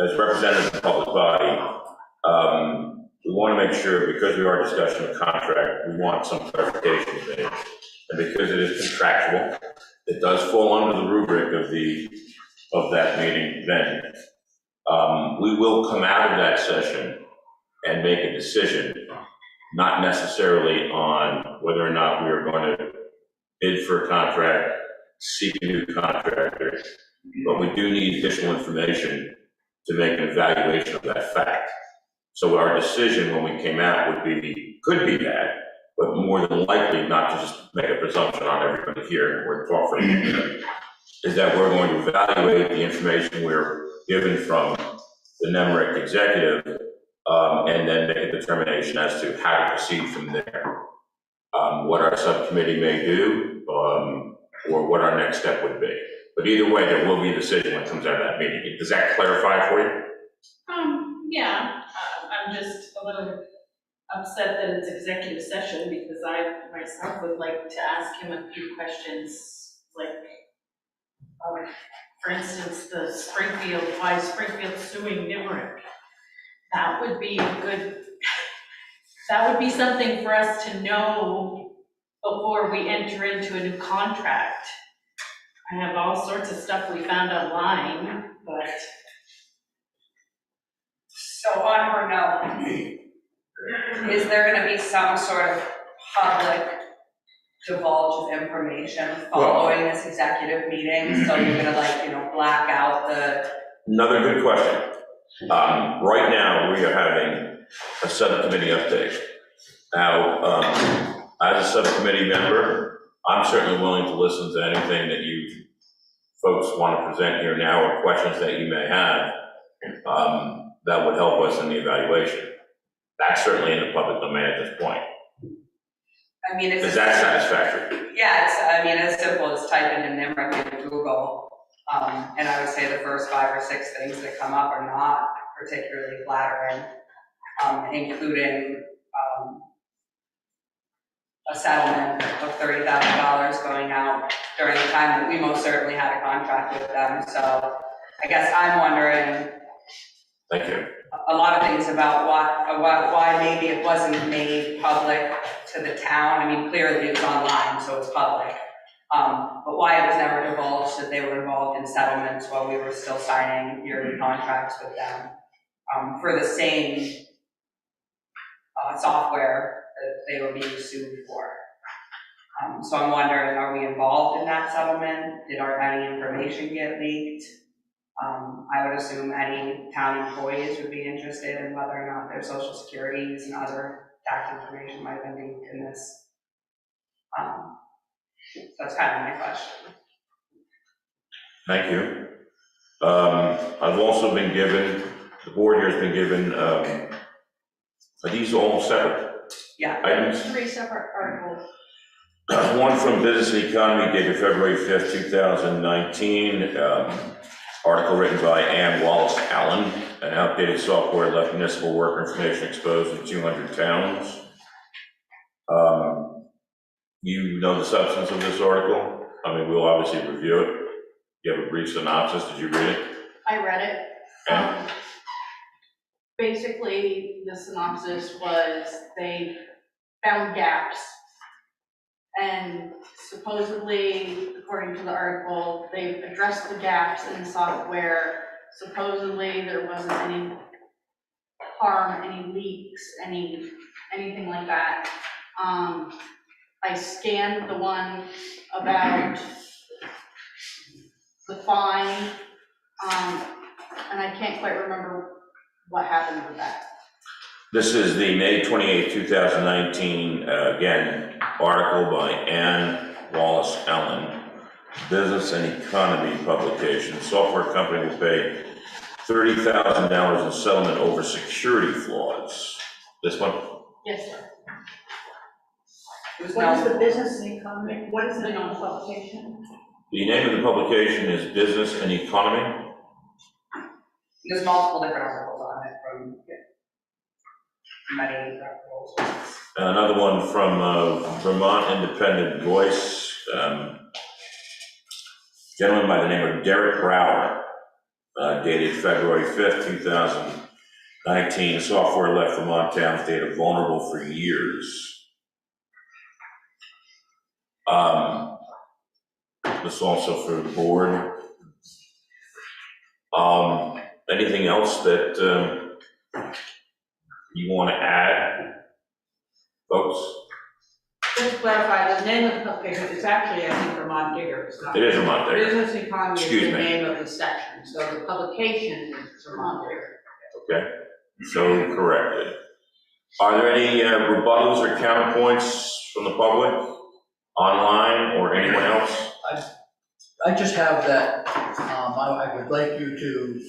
as representative of the public body, we want to make sure, because we are discussing a contract, we want some clarification made. And because it is contractual, it does fall under the rubric of that meeting then. We will come out of that session and make a decision, not necessarily on whether or not we are going to bid for a contract, seek a new contractor, but we do need additional information to make an evaluation of that fact. So our decision when we came out could be that, but more than likely not to just make a presumption on everybody here or talk for anybody, is that we're going to evaluate the information we're given from the NEMRIC executive and then make a determination as to how to proceed from there. What our subcommittee may do or what our next step would be. But either way, there will be a decision when it comes out of that meeting. Does that clarify for you? Yeah, I'm just a little upset that it's executive session because I myself would like to ask him a few questions, like, for instance, why is Springfield suing NIMRIC? That would be something for us to know before we enter into a new contract. I have all sorts of stuff we found online, but. So on her note, is there gonna be some sort of public divulge of information following this executive meeting? So you're gonna like, black out the, Another good question. Right now, we are having a subcommittee update. Now, as a subcommittee member, I'm certainly willing to listen to anything that you folks want to present here now, or questions that you may have, that would help us in the evaluation. That's certainly in the public domain at this point. I mean, it's. Is that satisfactory? Yeah, it's, as simple as typing in NIMRIC in Google. And I would say the first 5 or 6 things that come up are not particularly flattering, including, a settlement of $30,000 going out during the time that we most certainly had a contract with them. So I guess I'm wondering. Thank you. A lot of things about why maybe it wasn't made public to the town. I mean, clearly it's online, so it's public. But why it was never divulged that they were involved in settlements while we were still signing yearly contracts with them for the same software that they were being sued for. So I'm wondering, are we involved in that settlement? Did any information get leaked? I would assume any town employees would be interested in whether or not their social securities and other tax information might have been leaked in this. So that's kind of my question. Thank you. I've also been given, the board here has been given, are these all separate? Yeah. Items? 3 separate articles. One from Business and Economy dated February 5th, 2019. Article written by Ann Wallace Allen, an outdated software left municipal worker information exposed in 200 towns. You know the substance of this article? I mean, we'll obviously review it. You have a brief synopsis, did you read it? I read it. Okay. Basically, the synopsis was they found gaps. And supposedly, according to the article, they've addressed the gaps in the software. Supposedly, there wasn't any harm, any leaks, anything like that. I scanned the one about the fine, and I can't quite remember what happened with that. This is the May 28, 2019, again, article by Ann Wallace Allen, Business and Economy publication. Software company will pay $30,000 in settlement over security flaws. This one? Yes, sir. What is the business and economy? What is the name of the publication? The name of the publication is Business and Economy. There's multiple different articles on it from many articles. Another one from Vermont Independent Voice, gentleman by the name of Derek Brower, dated February 5th, 2019. Software left Vermont towns data vulnerable for years. This also for the board. Anything else that you want to add, folks? Just to clarify, the name of the publication is actually, I think, Vermont Digger. It's not. It is Vermont Digger. Business economy is Excuse the me. name of the section, so the publication is Vermont Digger. Okay, so corrected. Are there any rebuttals or counterpoints from the public, online, or anyone else? I just have that, I would like you to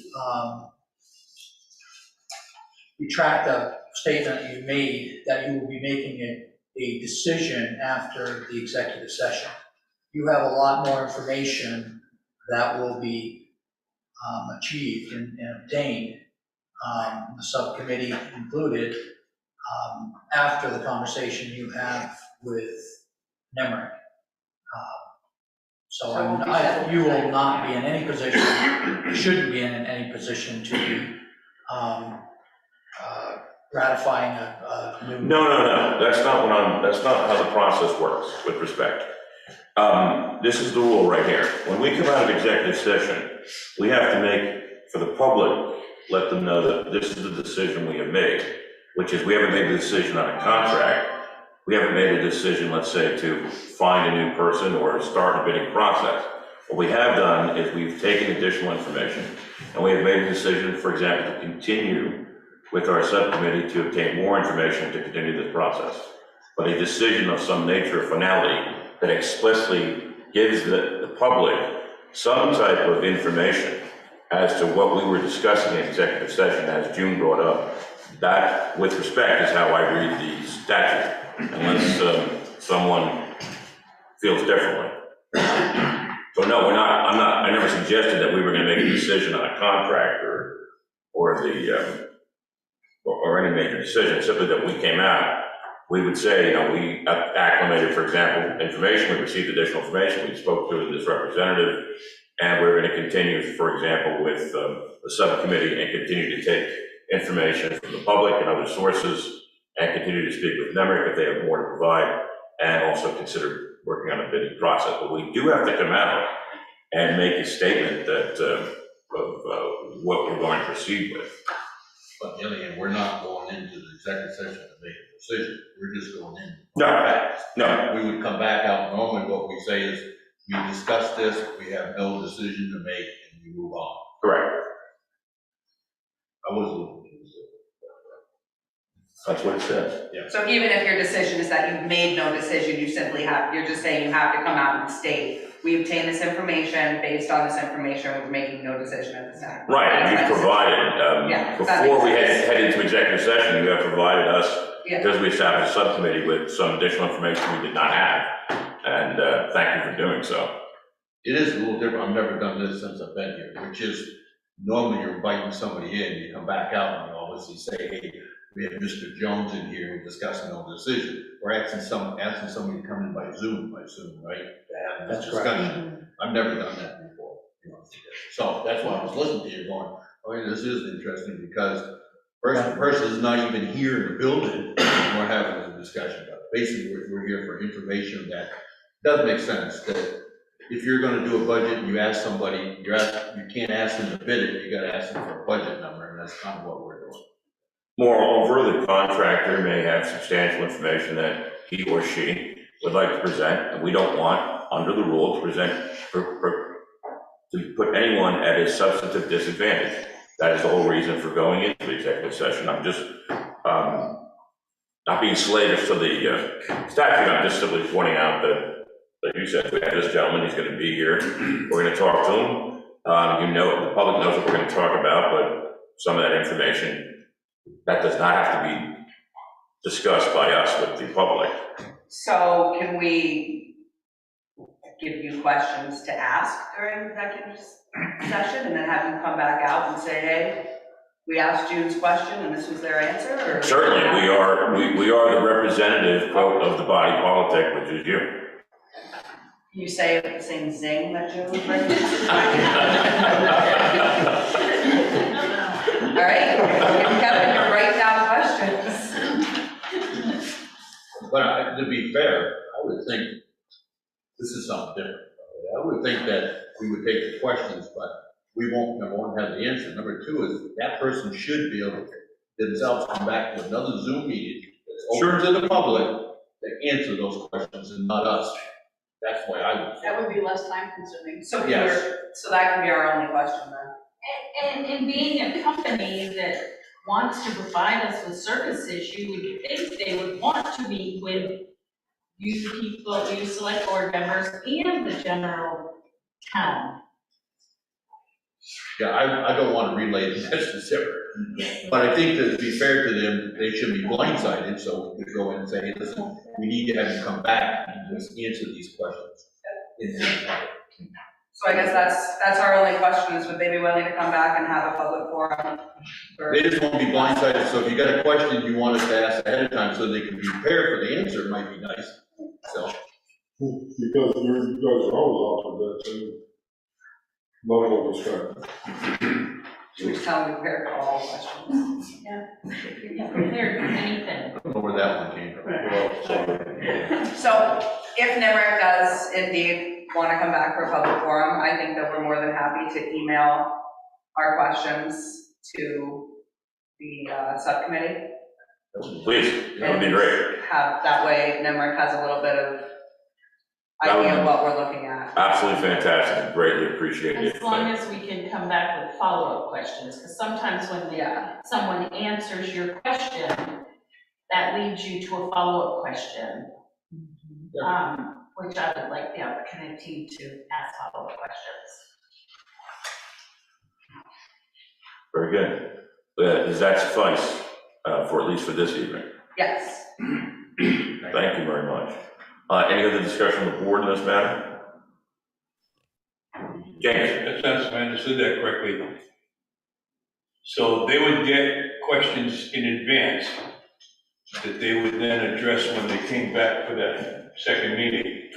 retract a statement you made that you will be making a decision after the executive session. You have a lot more information that will be achieved and obtained, the subcommittee included, after the conversation you have with NEMRIC. So you will not be in any position, shouldn't be in any position to be ratifying a new. No, that's not how the process works, with respect. This is the rule right here. When we come out of executive session, we have to make, for the public, let them know that this is the decision we have made, which is we haven't made the decision on a contract, we haven't made a decision, let's say, to find a new person or start a bidding process. What we have done is we've taken additional information, and we have made a decision, for example, to continue with our subcommittee to obtain more information to continue this process. But a decision of some nature or finality that explicitly gives the public some type of information as to what we were discussing in executive session, as June brought up. That, with respect, is how I read the statute, unless someone feels differently. So no, I never suggested that we were gonna make a decision on a contract or any major decision, simply that we came out. We would say, we acclimated, for example, information, we received additional information, we spoke to this representative, and we're gonna continue, for example, with the subcommittee and continue to take information from the public and other sources and continue to speak with NEMRIC if they have more to provide, and also consider working on a bidding process. But we do have to come out and make a statement that of what we're going to proceed with. But Gillian, we're not going into the executive session to make a decision, we're just going in. No. We would come back out, normally what we say is, we discussed this, we have no decision to make, and we move on. Correct. I was a little confused. That's what it says. Yeah. So even if your decision is that you've made no decision, you simply have, you're just saying you have to come out and state, we obtained this information, based on this information, we're making no decision at this time. Right, and you've provided, Yeah, before we head into executive session, you have provided us, Yeah. because we established a subcommittee with some additional information we did not have. And thank you for doing so. It is a little different, I've never done this since I've been here, which is, normally you're inviting somebody in, you come back out and you obviously say, hey, we have Mr. Jones in here, we're discussing no decision. We're asking somebody to come in by Zoom, I assume, right? To have this discussion. I've never done that before. So that's why I was listening to you going, this is interesting, because the person is not even here in the building, we're having a discussion about it. Basically, we're here for information that does make sense, that if you're gonna do a budget and you ask somebody, you can't ask them to bid it, you gotta ask them for a budget number, and that's kind of what we're doing. Moreover, the contractor may have substantial information that he or she would like to present, and we don't want, under the rule, to put anyone at a substantive disadvantage. That is the whole reason for going into the executive session. I'm just not being slavish to the statute, I'm just simply pointing out that, like you said, we have this gentleman, he's gonna be here, we're gonna talk to him. The public knows what we're gonna talk about, but some of that information, that does not have to be discussed by us with the public. So can we give you questions to ask during executive session and then have you come back out and say, hey, we asked June's question and this was their answer? Or Certainly, we are the representative, quote, of the body politic, which is you. Can you say it with the same zing that June was bringing? All right, Kevin, you're writing down questions. But to be fair, I would think, this is something different. I would think that we would take the questions, but we won't, number one, have the answer. Number two is that person should be able to themselves come back to another Zoom meeting that's open to the public to answer those questions and not us. That's why I would. That would be less time consuming. So Yes. so that can be our only question then. And being a company that wants to provide us with services, you would think they would want to meet with you people, you select board members and the general town. Yeah, I don't want to relay the message separate, but I think that to be fair to them, they should be blindsided, so we could go in and say, hey, listen, we need to have you come back and just answer these questions. So I guess that's our only question is would they be willing to come back and have a public forum? They just won't be blindsided, so if you got a question you want us to ask ahead of time so they can be prepared for the answer, it might be nice, so. Because you guys are always offered that same level of respect. Should we just tell them to prepare for all questions? Yeah. You're prepared for anything. I don't know where that one came from. Well, sorry. So if NEMRIC does indeed want to come back for a public forum, I think that we're more than happy to email our questions to the subcommittee. Please, that would be great. Have, that way NEMRIC has a little bit of idea of what we're looking at. Absolutely fantastic, greatly appreciate it. As long as we can come back with follow-up questions, because sometimes when someone answers your question, that leads you to a follow-up question, which I would like the opportunity to ask follow-up questions. Very good. Does that suffice for at least for this evening? Yes. Thank you very much. Any other discussion on the board in this matter? James? That's, if I understood that correctly. So they would get questions in advance that they would then address when they came back for that second meeting.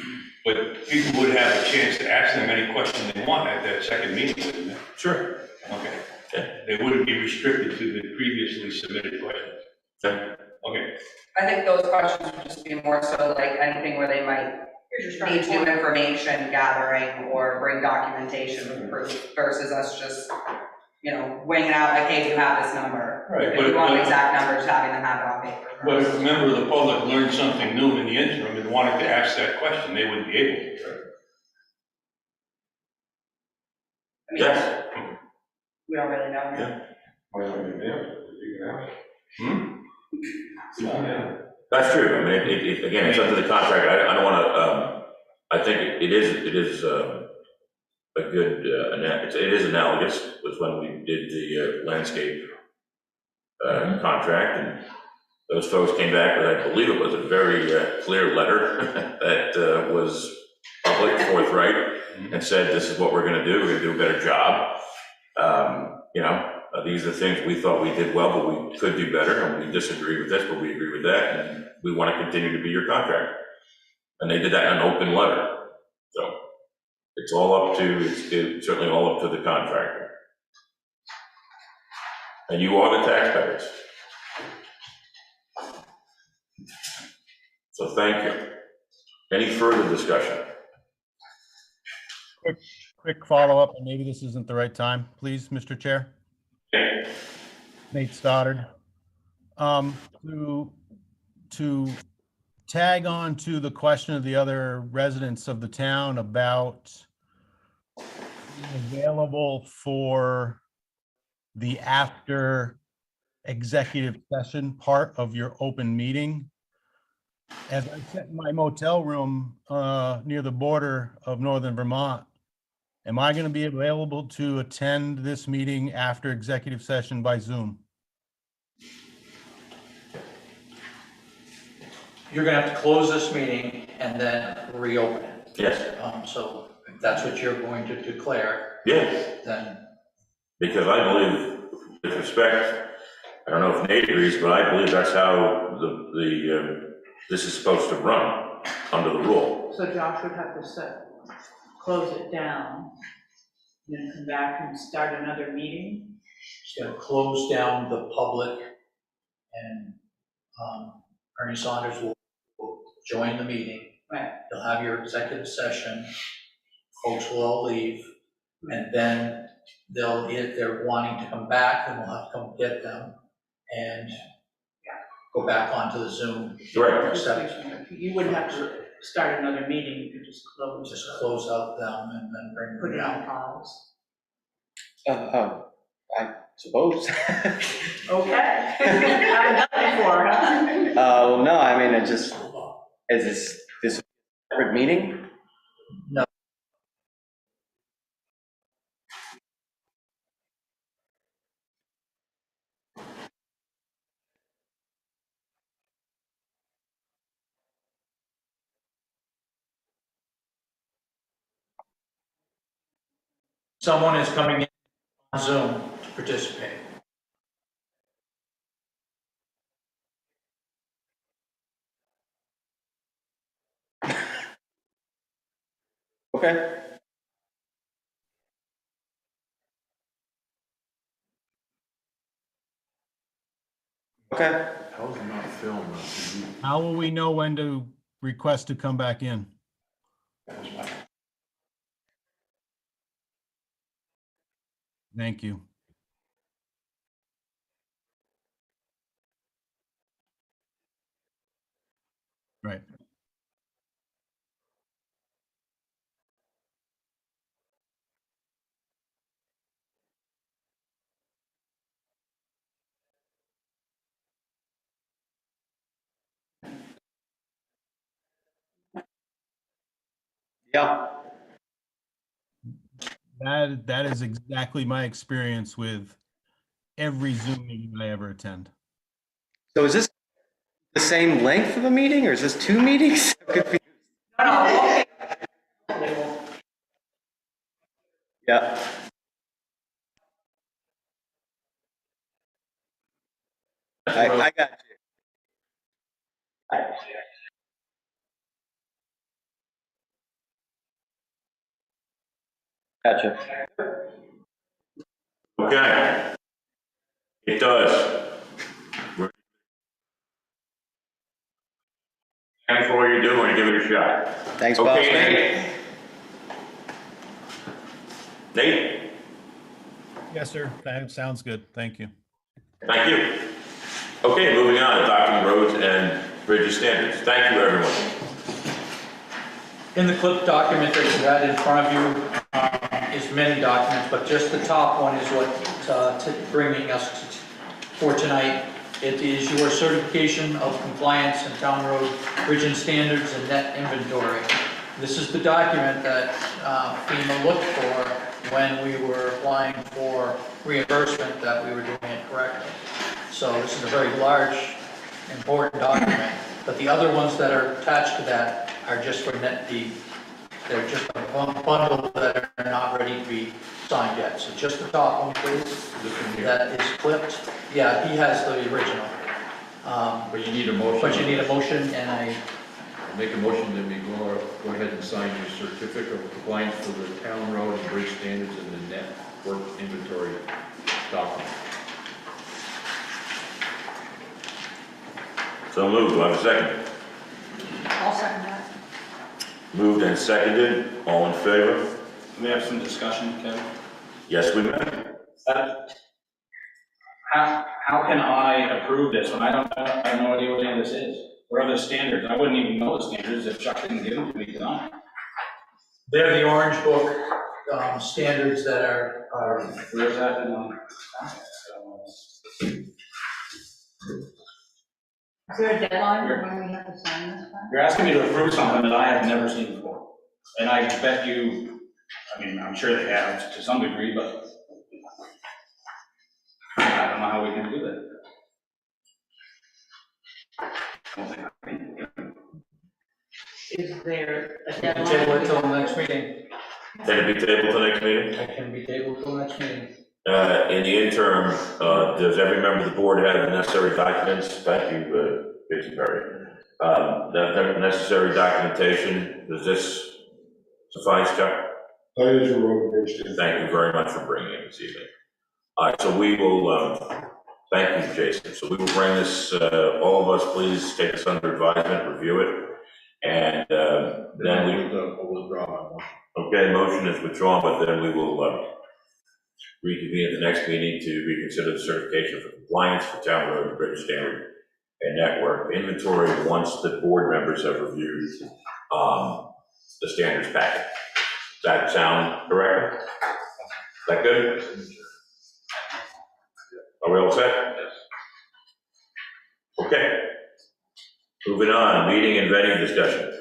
But people would have a chance to ask them any question they want at that second meeting, wouldn't they? Sure. Okay. Okay. They wouldn't be restricted to the previously submitted questions. Okay. Okay. I think those questions would just be more so like anything where they might need to do information gathering or bring documentation with proof versus us just, you know, winging out like, hey, do you have this number? Right, If you want exact numbers, having them have it on paper. But if a member of the public learned something new in the interim and wanted to ask that question, they wouldn't be able to. I mean, Yes. we don't really know yet. Yeah. Well, you can have it. That's true. I mean, again, it's up to the contractor. I don't want to, I think it is a good, it is analogous with when we did the landscape contract, and those folks came back with, I believe it was a very clear letter that was public, forthright, and said, this is what we're going to do. We're going to do a better job. You know, these are things we thought we did well, but we could do better, and we disagree with this, but we agree with that, and we want to continue to be your contractor. And they did that in an open letter. So it's all up to, it's certainly all up to the contractor. And you are the taxpayers. So thank you. Any further discussion? Quick follow-up, and maybe this isn't the right time, please, Mr. Chair. Nate Stoddard. To tag on to the question of the other residents of the town about available for the after executive session part of your open meeting. As I sit in my motel room near the border of northern Vermont, am I going to be available to attend this meeting after executive session by Zoom? You're gonna have to close this meeting and then reopen it. Yes. So if that's what you're going to declare, Yes. then Because I believe, with respect, I don't know if Nate agrees, but I believe that's how this is supposed to run under the rule. So Josh would have to close it down, then come back and start another meeting? it's gonna close down the public, and Ernie Saunders will join the meeting. Right. You'll have your executive session, folks will all leave, and then if they're wanting to come back, then we'll have to come get them and go back onto the Zoom. Right. You wouldn't have to start another meeting, you could just close. Just close out them and then Put bring it them on out. pause. I suppose. Okay. Haven't done it before, huh? Well, no, I mean, is this separate meeting? No. Someone is coming in on Zoom to participate. Okay. Okay. How is it not filmed on TV? How will we know when to request to come back in? Thank you. Right. Yeah. That is exactly my experience with every Zoom meeting I ever attend. So is this the same length of a meeting, or is this 2 meetings? I'm confused. Yeah. I got you. Gotcha. Okay. It does. Thanks for all you're doing, give it a shot. Thanks, boss. Okay, Nate? Nate? Yes, sir. That sounds good. Thank you. Thank you. Okay, moving on, adopting roads and bridges standards. Thank you, everyone. In the clip document that you had in front of you is many documents, but just the top one is what bringing us for tonight. It is your certification of compliance in town road bridge and standards and net inventory. This is the document that FEMA looked for when we were applying for reimbursement that we were doing it correctly. So this is a very large, important document, but the other ones that are attached to that are just for net deed. They're just a bundle that are not ready to be signed yet. So just the top one, please, that is clipped. Yeah, he has the original. But you need a motion. But you need a motion, and I Make a motion that we go ahead and sign your certificate of compliance for the town road and bridge standards and the network inventory document. So moved, do I have a second? I'll second that. Moved and seconded, all in favor? We have some discussion, Kevin. Yes, we may. How can I approve this when I have no idea what any of this is? What are the standards? I wouldn't even know the standards if Chuck didn't give them to me tonight. they're the Orange Book standards that are Where's that in? Is there a deadline for when we have to sign this one? You're asking me to approve something that I have never seen before. And I bet you, I mean, I'm sure they have to some degree, but I don't know how we can do that. I don't think I can. Is there a we can deadline? table it till the next meeting. Can it be tabled till next meeting? It can be tabled till the next meeting. In the interim, does every member of the board have the necessary documents? Thank you, Jason Perry. The necessary documentation, does this suffice, Chuck? That is your road and bridge standard. Thank you very much for bringing it this evening. All right, so we will, thank you, Jason. So we will bring this, all of us, please take this under advisement, review it. And then we, will withdraw my motion. okay, motion is withdrawn, but then we will reconvene at the next meeting to reconsider the certification for compliance for town road and bridge standard and network inventory once the board members have reviewed the standards packet. Does that sound correct? Is that good? Are we all set? Yes. Okay. Moving on, meeting and venue discussion.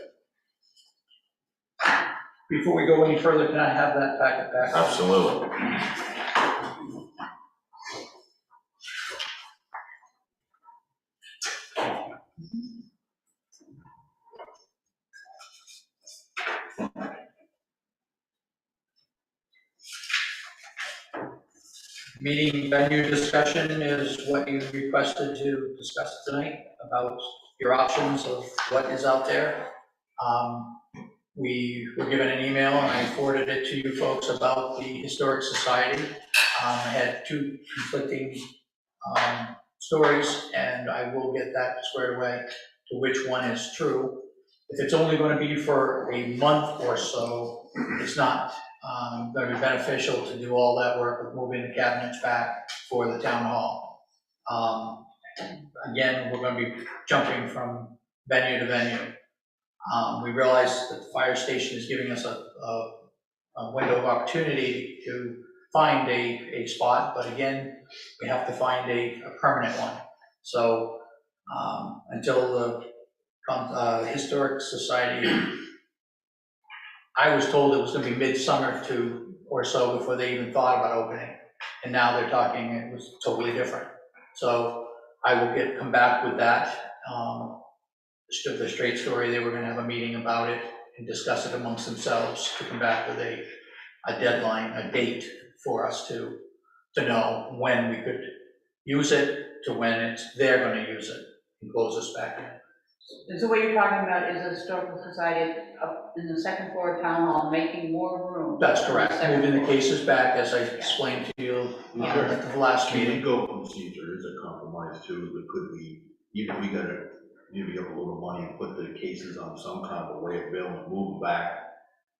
Before we go any further, can I have that packet back? Absolutely. Meeting venue discussion is what you requested to discuss tonight about your options of what is out there. We were given an email and I forwarded it to you folks about the Historic Society. I had two conflicting stories, and I will get that squared away to which one is true. If it's only going to be for a month or so, it's not going to be beneficial to do all that work of moving the cabinets back for the town hall. Again, we're going to be jumping from venue to venue. We realize that the fire station is giving us a window of opportunity to find a spot, but again, we have to find a permanent one. So, until the Historic Society, I was told it was gonna be midsummer or so before they even thought about opening. And now they're talking, it was totally different. So I will come back with that. The straight story, they were gonna have a meeting about it and discuss it amongst themselves to come back with a deadline, a date for us to know when we could use it to when they're gonna use it and close us back in. So what you're talking about is the Historical Society up in the second floor of Town Hall making more room. That's correct, on the second moving the floor. cases back, as I explained to you at the last meeting. Legal procedure is a compromise too, that could be, even if we gotta divvy up a little money and put the cases on some kind of a way of billing and move them back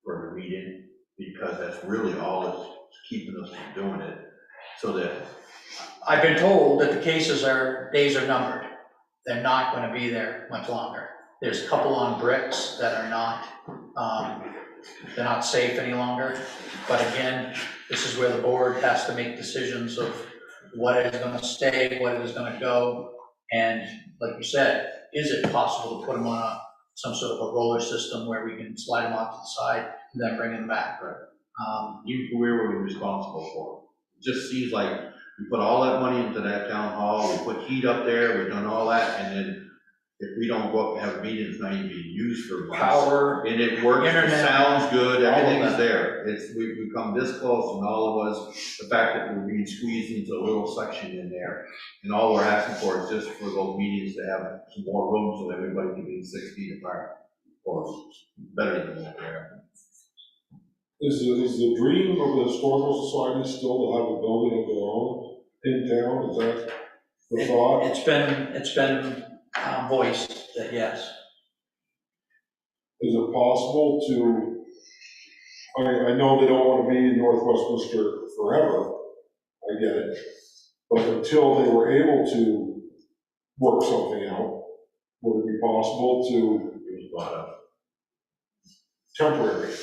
for the meeting, because that's really all that's keeping us from doing it, so that. I've been told that the days are numbered. They're not gonna be there much longer. There's a couple on bricks that are not, they're not safe any longer. But again, this is where the board has to make decisions of what is gonna stay, what is gonna go. And like you said, is it possible to put them on some sort of a roller system where we can slide them off to the side and then bring them back? Where were we responsible for? It just seems like we put all that money into that town hall, we put heat up there, we've done all that, and then if we don't go up and have a meeting, it's not even being used for months. Power, and it works, it internet, sounds good, all of everything is that. there. We've come this close, and all of us, the fact that we're being squeezed into a little section in there, and all we're asking for is just for those meetings to have some more room so everybody can be 6 feet apart, or better than that, yeah. Is the dream of the Historical Society still to have a building of their own in town? Is that the thought? It's been voiced that yes. Is it possible to, I know they don't want to be in North Westminster forever, I get it, but until they were able to work something out, would it be possible to, It was brought up. temporary?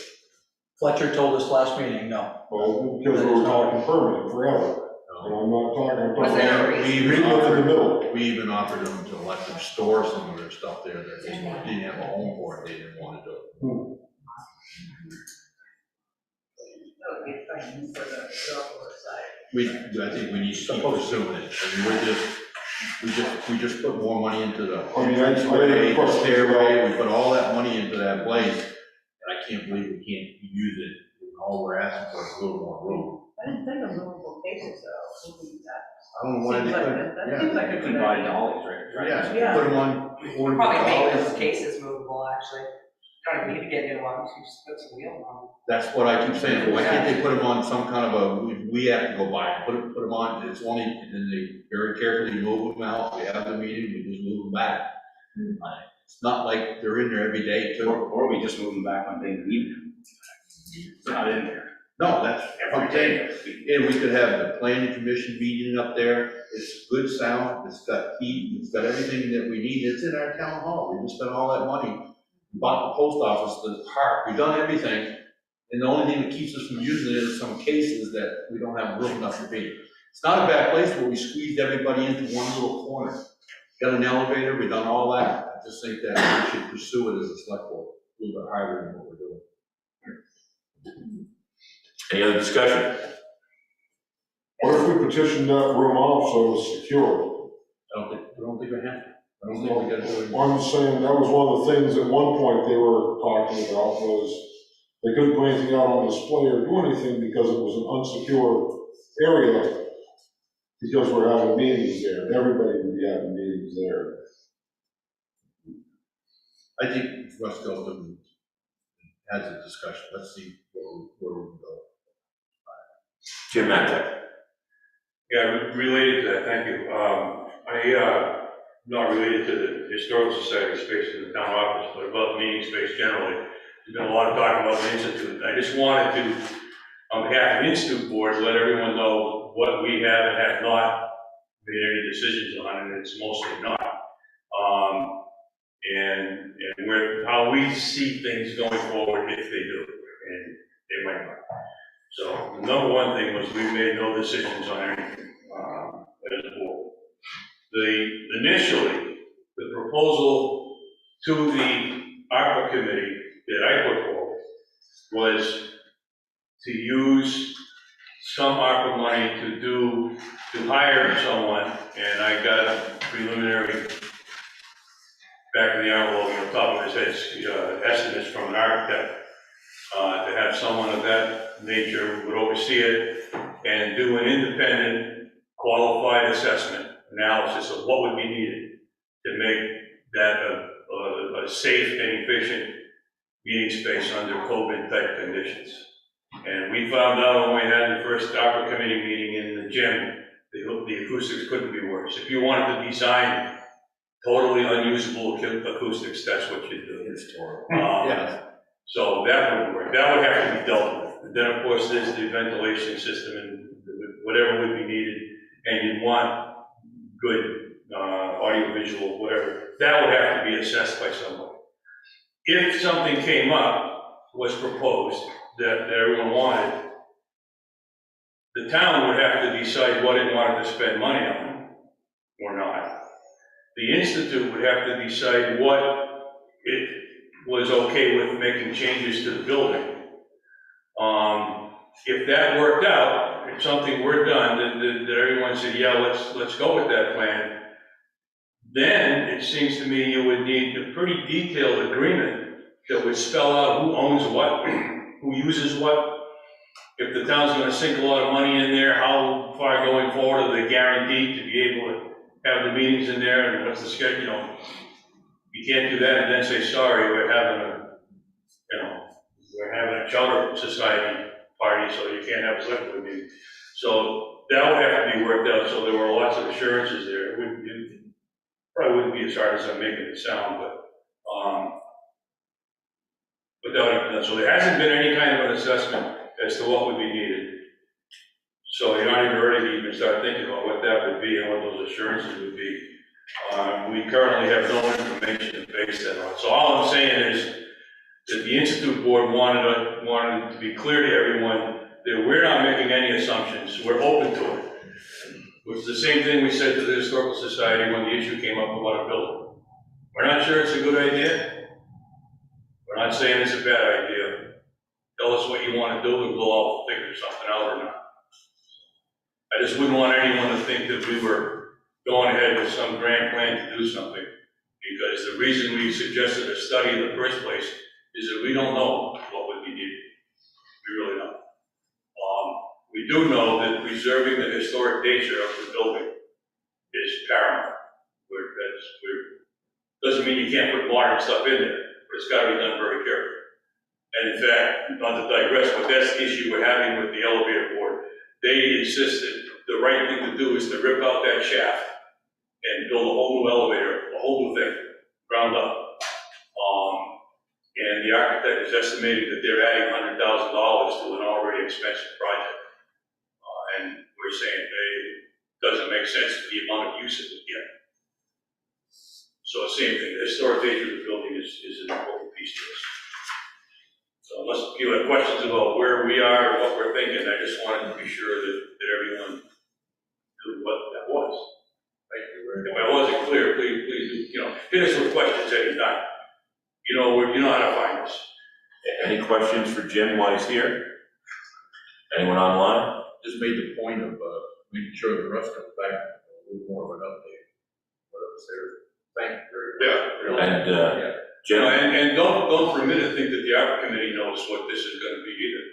Fletcher told us last meeting, no. Well, because we were talking permanent forever, and I'm talking Was there a about reason? meet them in the middle. We even offered them to let them store some of their stuff there that they didn't have a home for it, they didn't want to do it. That would be a thing for the Historical Society. I think we need to keep pursuing it, I mean, we just put more money into the I mean, I stairway, we put all that money into that place, and I can't believe we can't use it, all we're asking for is a little more room. I didn't think of movable cases though, moving that. I don't know why they Seems like couldn't. that seems like a You good can buy idea. dollies, right? Yeah, put them on. We'll probably make those cases movable, actually. Don't need to get new ones, you just put some wheels on them. That's what I keep saying, why can't they put them on some kind of a, we have to go buy them, put them on, it's only, and then they very carefully move them out, we have the meeting, we just move them back. It's not like they're in there every day too. Or we just move them back when they need them. It's not in there. No, that's Every day. And we could have the planning commission meeting up there, it's good sound, it's got heat, it's got everything that we need, it's in our town hall, we just spent all that money. We bought the post office, the park, we've done everything, and the only thing that keeps us from using it is some cases that we don't have room enough to be. It's not a bad place where we squeezed everybody into one little corner. Got an elevator, we've done all that, I just think that we should pursue it as a select board, a little bit harder than what we're doing. Any other discussion? What if we petitioned that room off so it was secure? I don't think we have to. I don't think we gotta do it. I'm just saying, that was one of the things at one point they were talking about was they couldn't put anything out on display or do anything because it was an unsecure area because we're having meetings there, and everybody would be having meetings there. I think Russ goes and has a discussion, let's see where we go. Jim Matek. Yeah, related to that, thank you. Not related to the Historical Society space in the town office, but about the meeting space generally. There's been a lot of talk about the Institute. I just wanted to, on behalf of the Institute Board, let everyone know what we have and have not made any decisions on, and it's mostly not. and how we see things going forward if they do, and they might not. So the number one thing was we made no decisions on anything as a board. Initially, the proposal to the ARPA committee that I put forward was to use some ARPA money to hire someone, and I got a preliminary back in the envelope on the top of his head, estimates from an architect, to have someone of that nature who would oversee it and do an independent, qualified assessment, analysis of what would be needed to make that a safe and efficient meeting space under COVID-type conditions. And we found out when we had the first ARPA committee meeting in the gym, the acoustics couldn't be worse. If you wanted to design totally unusable acoustics, that's what you do. So that wouldn't work. That would have to be dealt with. And then, of course, there's the ventilation system and whatever would be needed, and you'd want good audio-visual, whatever. That would have to be assessed by someone. If something came up, was proposed, that everyone wanted, the town would have to decide what it wanted to spend money on or not. The Institute would have to decide what it was okay with making changes to the building. If that worked out, if something were done, that everyone said, yeah, let's go with that plan, then it seems to me you would need a pretty detailed agreement that would spell out who owns what, who uses what. If the town's gonna sink a lot of money in there, how far going forward are they guaranteed to be able to have the meetings in there, and what's the schedule, you know? You can't do that and then say, sorry, we're having a charter society party, so you can't have a select board meeting. So that would have to be worked out, so there were lots of assurances there. It probably wouldn't be as hard as I'm making it sound, but so there hasn't been any kind of an assessment as to what would be needed. So you're not even ready to even start thinking about what that would be and what those assurances would be. We currently have no information to base that on. So all I'm saying is that the Institute Board wanted to be clear to everyone that we're not making any assumptions. We're open to it. Which is the same thing we said to the Historical Society when the issue came up about a building. We're not sure it's a good idea. We're not saying it's a bad idea. Tell us what you want to do and we'll all figure something out or not. I just wouldn't want anyone to think that we were going ahead with some grand plan to do something, because the reason we suggested a study in the first place is that we don't know what would be needed. We really don't. We do know that preserving the historic nature of the building is paramount. Doesn't mean you can't put modern stuff in there, but it's got to be done very carefully. And in fact, not to digress, but that's the issue we're having with the elevator board. They insisted the right thing to do is to rip out that shaft and build a whole new elevator, a whole new thing, ground up. And the architect is estimating that they're adding $100,000 to an already expensive project. And we're saying it doesn't make sense for the amount of use it would get. So same thing, the historic nature of the building is an important piece to us. So unless you have questions about where we are or what we're thinking, I just wanted to be sure that everyone knew what that was. Thank you very If much. I wasn't clear, please, hit us with questions anytime. You know how to find us. Any questions for Jim while he's here? Anyone online? Just made the point of making sure the rest comes back a little more of an update. What was there? Thank you very much. And Jim, And don't for a minute think that the ARPA committee knows what this is going to be either.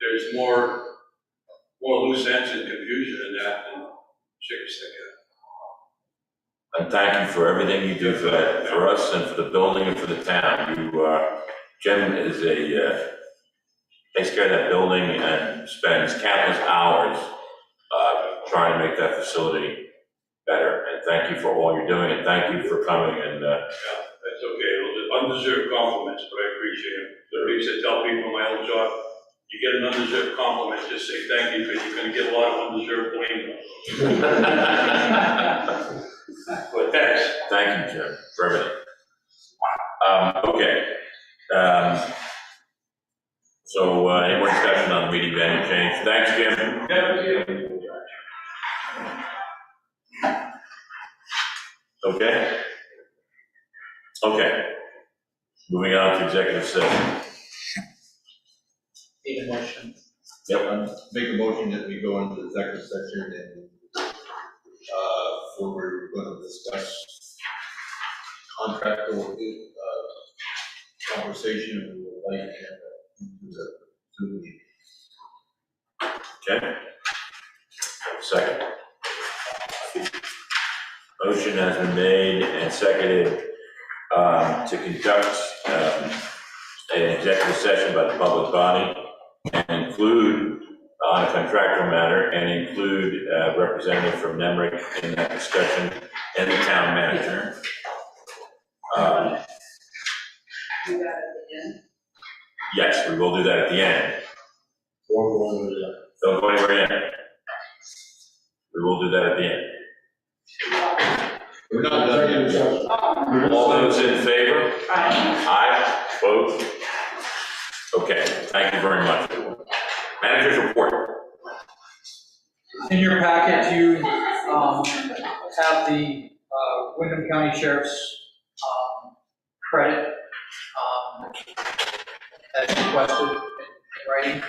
There's more loose ends and confusion in that than shake a stick at. and thank you for everything you do for us and for the building and for the town. Jim is takes care of that building and spends countless hours trying to make that facility better. And thank you for all you're doing, and thank you for coming. And That's okay. Undeserved compliments, but I appreciate it. I used to tell people in my old job, you get an undeserved compliment, just say thank you, because you're going to get a lot of undeserved blame. But thanks. thank you, Jim, for everything. Okay? Okay. Moving on to executive session. Need a motion. Yep. Make a motion that we go into executive session and, where we're gonna discuss contractual, conversation with like, to the, Okay. Second. Motion has been made and seconded to conduct an executive session by the public body and include on a contractual matter and include a representative from NEMRIC in that discussion and the town manager. Do that at the end. Yes, we will do that at the end. Don't go anywhere yet. We will do that at the end. we're not done yet. All those in favor? Aye. Opposed? Okay, thank you very much. Manager's report. In your packet, you have the Wyndham County Sheriff's credit as requested in writing.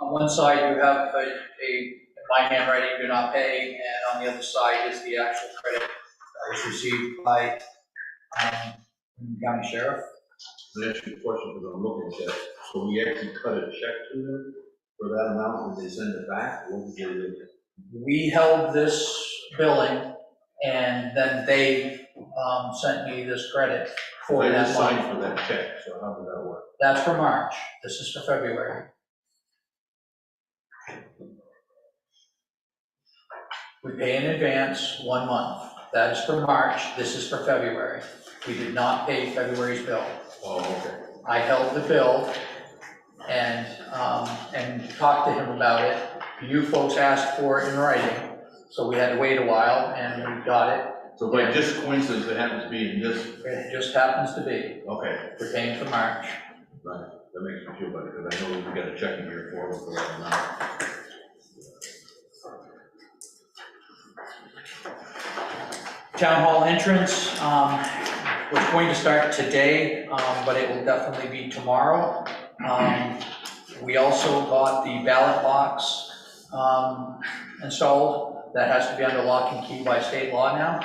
On one side, you have in my handwriting, do not pay, and on the other side is the actual credit that was received by Wyndham County Sheriff. Let me ask you a question, because I'm looking at that. So we actually cut a check to them for that amount, and they send it back? What did they do? We held this billing, and then they sent me this credit for I that just month. signed for that check, so how did that work? That's for March. This is for February. We pay in advance 1 month. That is for March. This is for February. We did not pay February's bill. Oh, okay. I held the bill and talked to him about it. You folks asked for it in writing, so we had to wait a while, and we got it. So by just coincidence, it happens to be in this, It just happens to be. okay, We're paying for March. right, that makes me feel better, because I know we got a check in here for that amount. Town hall entrance, was going to start today, but it will definitely be tomorrow. We also got the ballot box installed. That has to be under lock and key by state law now,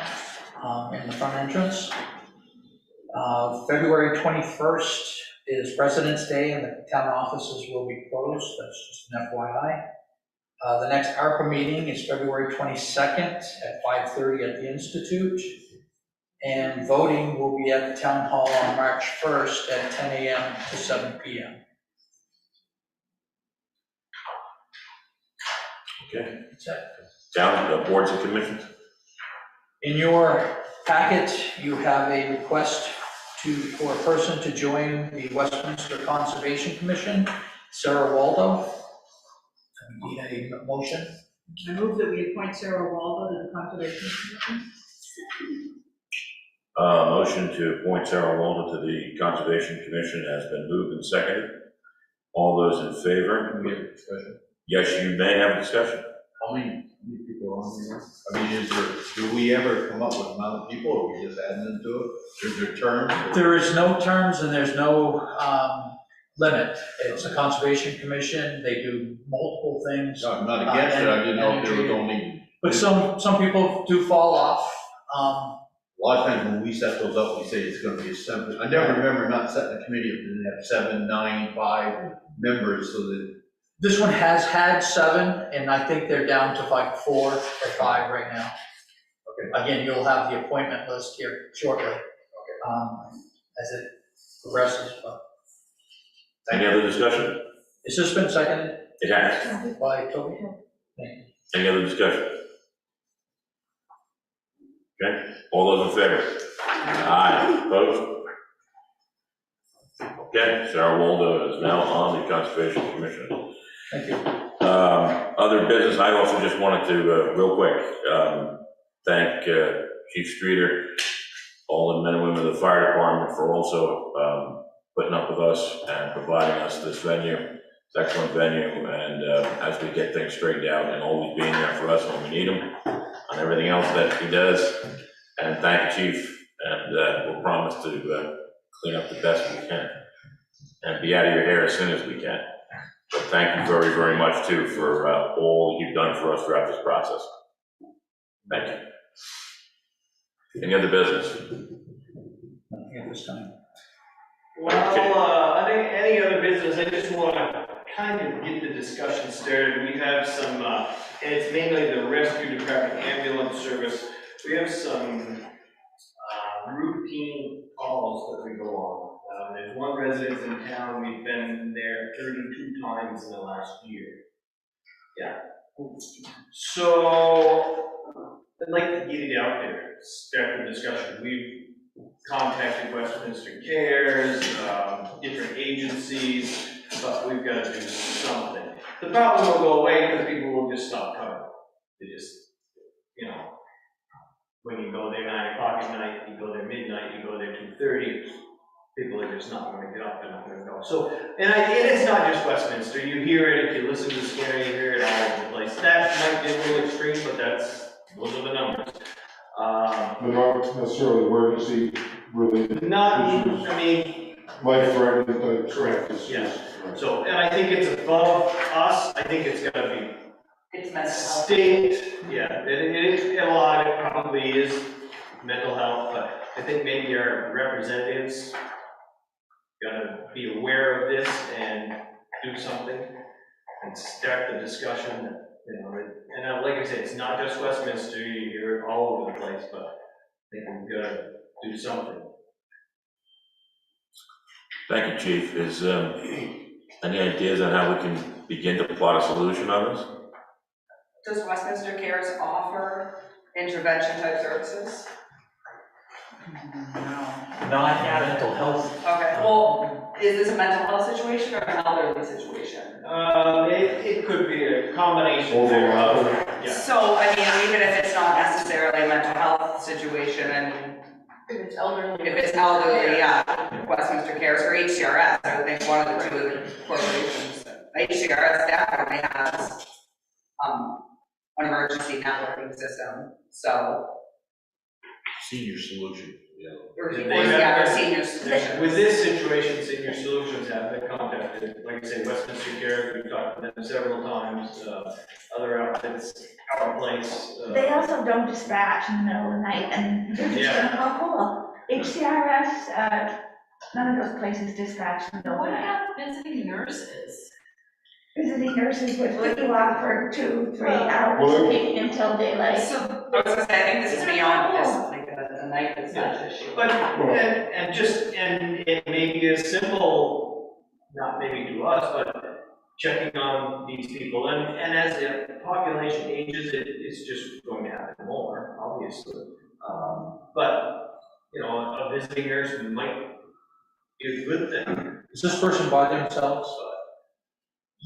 in the front entrance. February 21st is President's Day, and the town offices will be closed. That's just an FYI. The next ARPA meeting is February 22nd at 5:30 at the Institute. And voting will be at the town hall on March 1st at 10 a.m. to 7 p.m. Okay. That's it. Down to boards and commissions. In your packet, you have a request for a person to join the Westminster Conservation Commission, Sarah Waldo. Need a motion? I move that we appoint Sarah Waldo to the Conservation Commission. Motion to appoint Sarah Waldo to the Conservation Commission has been moved and seconded. All those in favor? Can we have a discussion? Yes, you may have a discussion. How many people are on here? I mean, do we ever come up with amount of people, or we just add them to it? Is there terms? There is no terms and there's no limit. It's a conservation commission. They do multiple things. No, I'm not against it, I didn't know if there was only. But some people do fall off. A lot of times when we set those up, we say it's gonna be a 7. I never remember not setting a committee, if they have 7, 9, 5 members, so that. This one has had 7, and I think they're down to like 4 or 5 right now. Okay. Again, you'll have the appointment list here shortly, as it progresses. But Any other discussion? has this been seconded It has. by Toby? Thank you. Any other discussion? Okay, all those in favor? Aye. Opposed? Okay, Sarah Waldo is now on the Conservation Commission. Thank you. Other business, I also just wanted to, real quick, thank Chief Streeter, all the men and women of the fire department for also putting up with us and providing us this venue. It's an excellent venue, and as we get things straightened out and always being there for us when we need them, on everything else that he does. And thank you, Chief, and we'll promise to clean up the best we can and be out of your hair as soon as we can. But thank you very, very much too for all you've done for us throughout this process. Thank you. Any other business? Nothing at this time. Well, I think any other business, I just want to kind of get the discussion started. We have some, and it's mainly the rescue department ambulance service. We have some routine calls that we go on. There's one residence in town, we've been there 32 times in the last year. Yeah. So, I'd like to get it out there, start the discussion. We've contacted Westminster Cares, different agencies, but we've got to do something. The problem will go away because people will just stop coming. They just, you know, when you go there 9 o'clock at night, you go there midnight, you go there 2:30, people are just not going to get up and not going to go. So, and it's not just Westminster. You hear it, if you listen to the scanner, you hear it all over the place. That might be a little extreme, but those are the numbers. They're not necessarily emergency related. Not, I mean. Life-threatening type traffic. Yeah, so, and I think it's above us, I think it's gotta be It's mental health. state, yeah, it is, a lot of it probably is mental health, but I think maybe our representatives gotta be aware of this and do something and start the discussion, you know, and like I said, it's not just Westminster, you hear it all over the place, but I think we've gotta do something. Thank you, Chief. Is any ideas on how we can begin to plot a solution on this? Does Westminster Cares offer intervention type services? Not mental health. Okay, well, is this a mental health situation or an elderly situation? It could be a combination thereof, yeah. So, I mean, even if it's not necessarily a mental health situation, and If it's elderly. if it's elderly, yeah, Westminster Cares or HCRS, I would think one of the two of the corporations. HCRS definitely has, an emergency networking system, so. Senior solution, yeah. Or, They yeah, or have- senior solutions. With this situation, Senior Solutions have been contacted, like I say, Westminster Care, we've talked to them several times, other outfits, Our Place. They also don't dispatch in the middle of the night, and they're just Yeah. gonna call cool. HCRS, none of those places dispatch in the middle of What the night. about visiting nurses? Visiting nurses would put you off for 2-3 hours, Well, maybe until daylight. So, I was gonna say, I think this is beyond this, like, the night dispatch issue. But, and it may be as simple, not maybe to us, but checking on these people, and as the population ages, it's just going to happen more, obviously. But, you know, a visiting nurse might be a good thing. Is this person by themselves?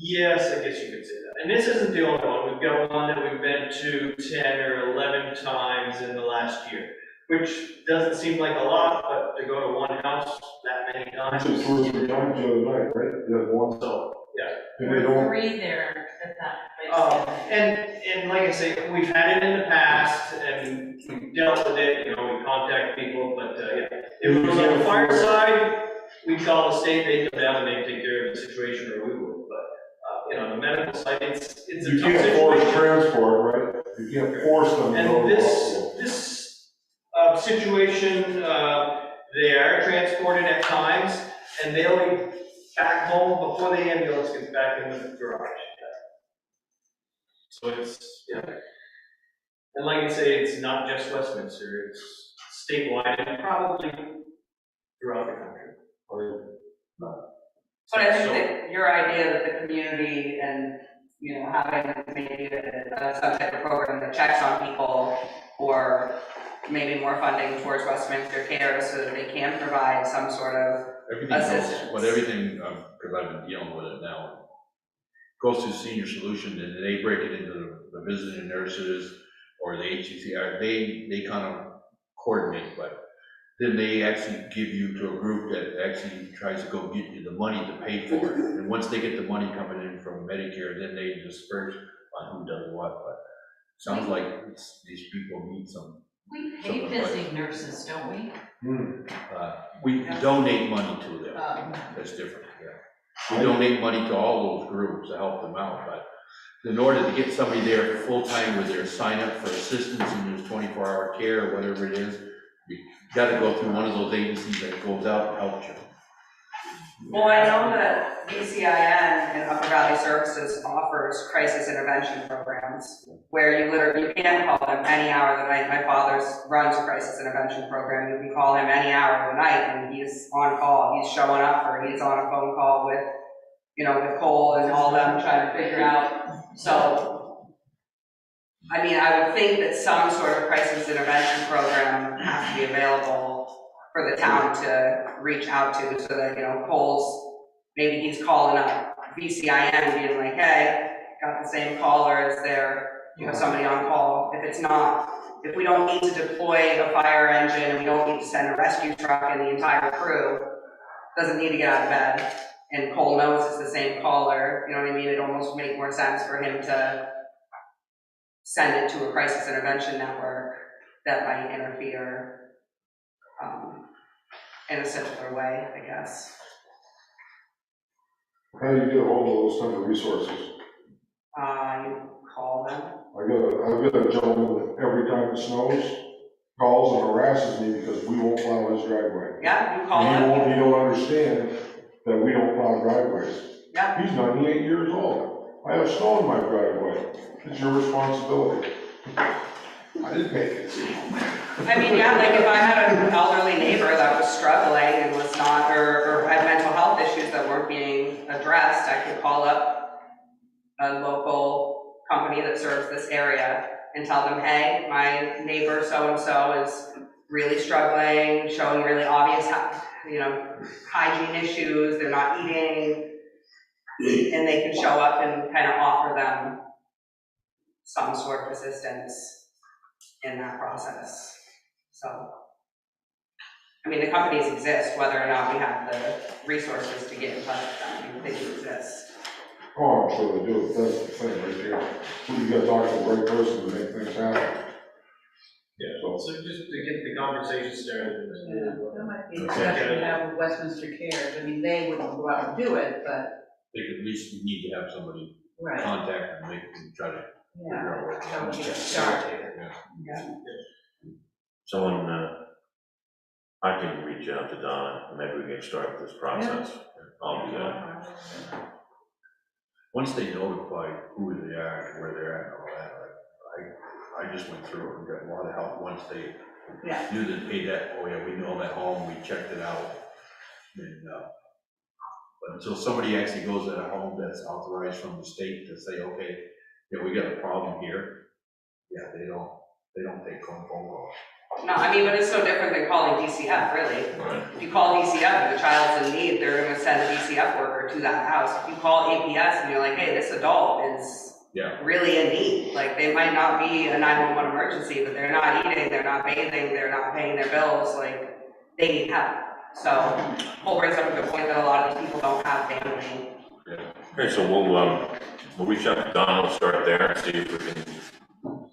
Yes, I guess you could say that. And this isn't the only one. We've got one that we've been to 10 or 11 times in the last year, which doesn't seem like a lot, but to go to one house that many times. Actually, 2 or 3 times the other night, right? You had one. So, yeah. And they don't, 3 there at that place. And like I say, we've had it in the past, and we've dealt with it, you know, we contact people, but, yeah. If it was on the fire side, we'd call the state, they'd come down and they'd take care of the situation, or we would, but, you know, the medical side, it's a you tough can't force situation. transport, right? You can't force them to go And to the hospital. this situation, they are transported at times, and they'll be back home before the ambulance gets back in the garage. So it's, yeah. And like I say, it's not just Westminster, it's statewide and probably throughout the country. But I think that your idea that the community and, you know, having maybe some type of program that checks on people, or maybe more funding towards Westminster Care so that they can provide some sort of Everything goes, assistance. but everything, because I've been dealing with it now, goes to Senior Solution, and they break it into the visiting nurses or the HCCR, they kind of coordinate, but then they actually give you to a group that actually tries to go get you the money to pay for it. And once they get the money coming in from Medicare, then they disperse on who does what, but Sounds like these people need some, We pay visiting nurses, don't we? we donate money to them, that's different, yeah. We donate money to all those groups to help them out, but in order to get somebody there full-time with their sign up for assistance and there's 24-hour care or whatever it is, you gotta go through one of those agencies that goes out and helps you. Well, I know that VCIN and Upper Valley Services offers crisis intervention programs where you can call them any hour of the night. My father runs a crisis intervention program. You can call him any hour of the night and he's on call. He's showing up or he's on a phone call with, with Cole and all them trying to figure out. So, I mean, I would think that some sort of crisis intervention program has to be available for the town to reach out to, so that, Cole's, maybe he's calling up VCIN being like, hey, got the same caller, is there, somebody on call? If we don't need to deploy a fire engine, and we don't need to send a rescue truck and the entire crew, doesn't need to get out of bed, and Cole knows it's the same caller, you know what I mean? It'd almost make more sense for him to send it to a crisis intervention network that might interfere in a simpler way, I guess. How do you get a hold of those kind of resources? You call them. I've got a gentleman that every time it snows, calls and harasses me because we won't plow his driveway. Yeah, you call And them. he don't understand that we don't plow driveways. Yeah. He's 98 years old. I have snow in my driveway. It's your responsibility. I didn't make it. I mean, yeah, like if I had an elderly neighbor that was struggling and was not, or had mental health issues that weren't being addressed, I could call up a local company that serves this area and tell them, hey, my neighbor so-and-so is really struggling, showing really obvious, hygiene issues, they're not eating, and they can show up and kind of offer them some sort of assistance in that process. So, I mean, the companies exist, whether or not we have the resources to get in touch with them, they do exist. Oh, I'm sure they do. That's the thing right there. You gotta talk to the right person to make things happen. Yeah, so just to get the conversation started. Yeah, that might be a discussion to have with Westminster Cares. I mean, they wouldn't go out and do it, but. They could at least need to have somebody Right. contact and they can try to figure out what. How would you get started? Yeah. Someone, I can reach out to Donna, and maybe we can start this process. I'll do that. Once they notify who they are and where they're at and all that, I just went through it and got a lot of help once they knew that, hey, oh yeah, we know that home, we checked it out. And, but until somebody actually goes at a home that's authorized from the state to say, okay, yeah, we got a problem here, yeah, they don't take phone calls. No, I mean, but it's no different than calling DCF, really. Right. If you call DCF and the child's in need, they're gonna send a DCF worker to that house. If you call APS and you're like, hey, this adult is really in need, like they might not be a 911 emergency, but they're not eating, they're not bathing, they're not paying their bills, like they need help. So, Cole brings up a good point that a lot of these people don't have family. Okay, so we'll reach out to Donna, we'll start there and see if we can,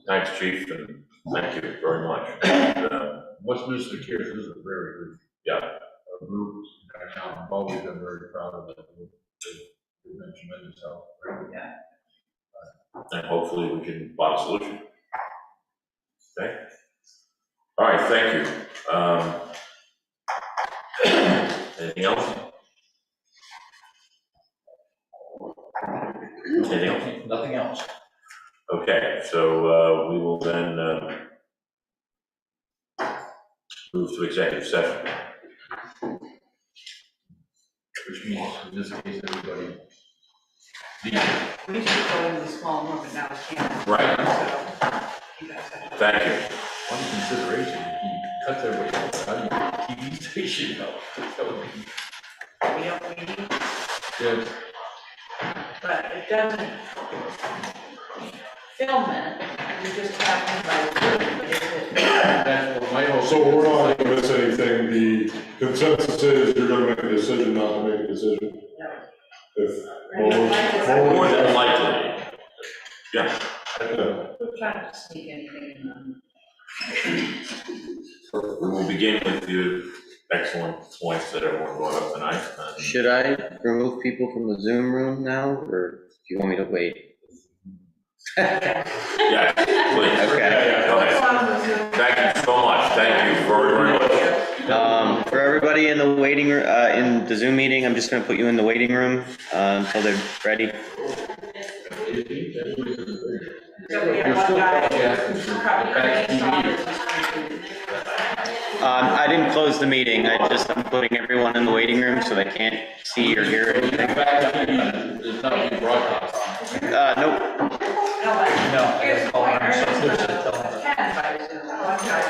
thanks, chief, and thank you very much. Westminster Cares is a very good group. I've always been very proud of that group. They've been tremendous help. Yeah. And hopefully we can find a solution. Okay? All right, thank you. Anything else? Anything else? Nothing else. Okay, so we will then move to executive session. Which means, in this case, everybody. We should go in the small room, but now we can't. Right. So, you guys have to. Thank you. One consideration, if you cut their way out, how do you keep TV station out? That would be. We need, Good. but it doesn't film it, you just have to like, but it. That's what my whole. So we're not gonna miss anything. The consensus is you're gonna make a decision, not to make a decision. If. More than likely. Yeah. We're trying to sneak anything in. We will begin with the excellent points that everyone brought up tonight. Should I remove people from the Zoom room now, or do you want me to wait? Yeah, please. Okay. Go ahead. Thank you so much. Thank you very much. For everybody in the waiting, in the Zoom meeting, I'm just gonna put you in the waiting room, until they're ready. So we have one guy who's probably I didn't close the meeting, I'm putting everyone in the waiting room so they can't see or hear anything. It's not being broadcast. Nope. Here's the point, Ken, by Zoom. Oh, I'm sorry.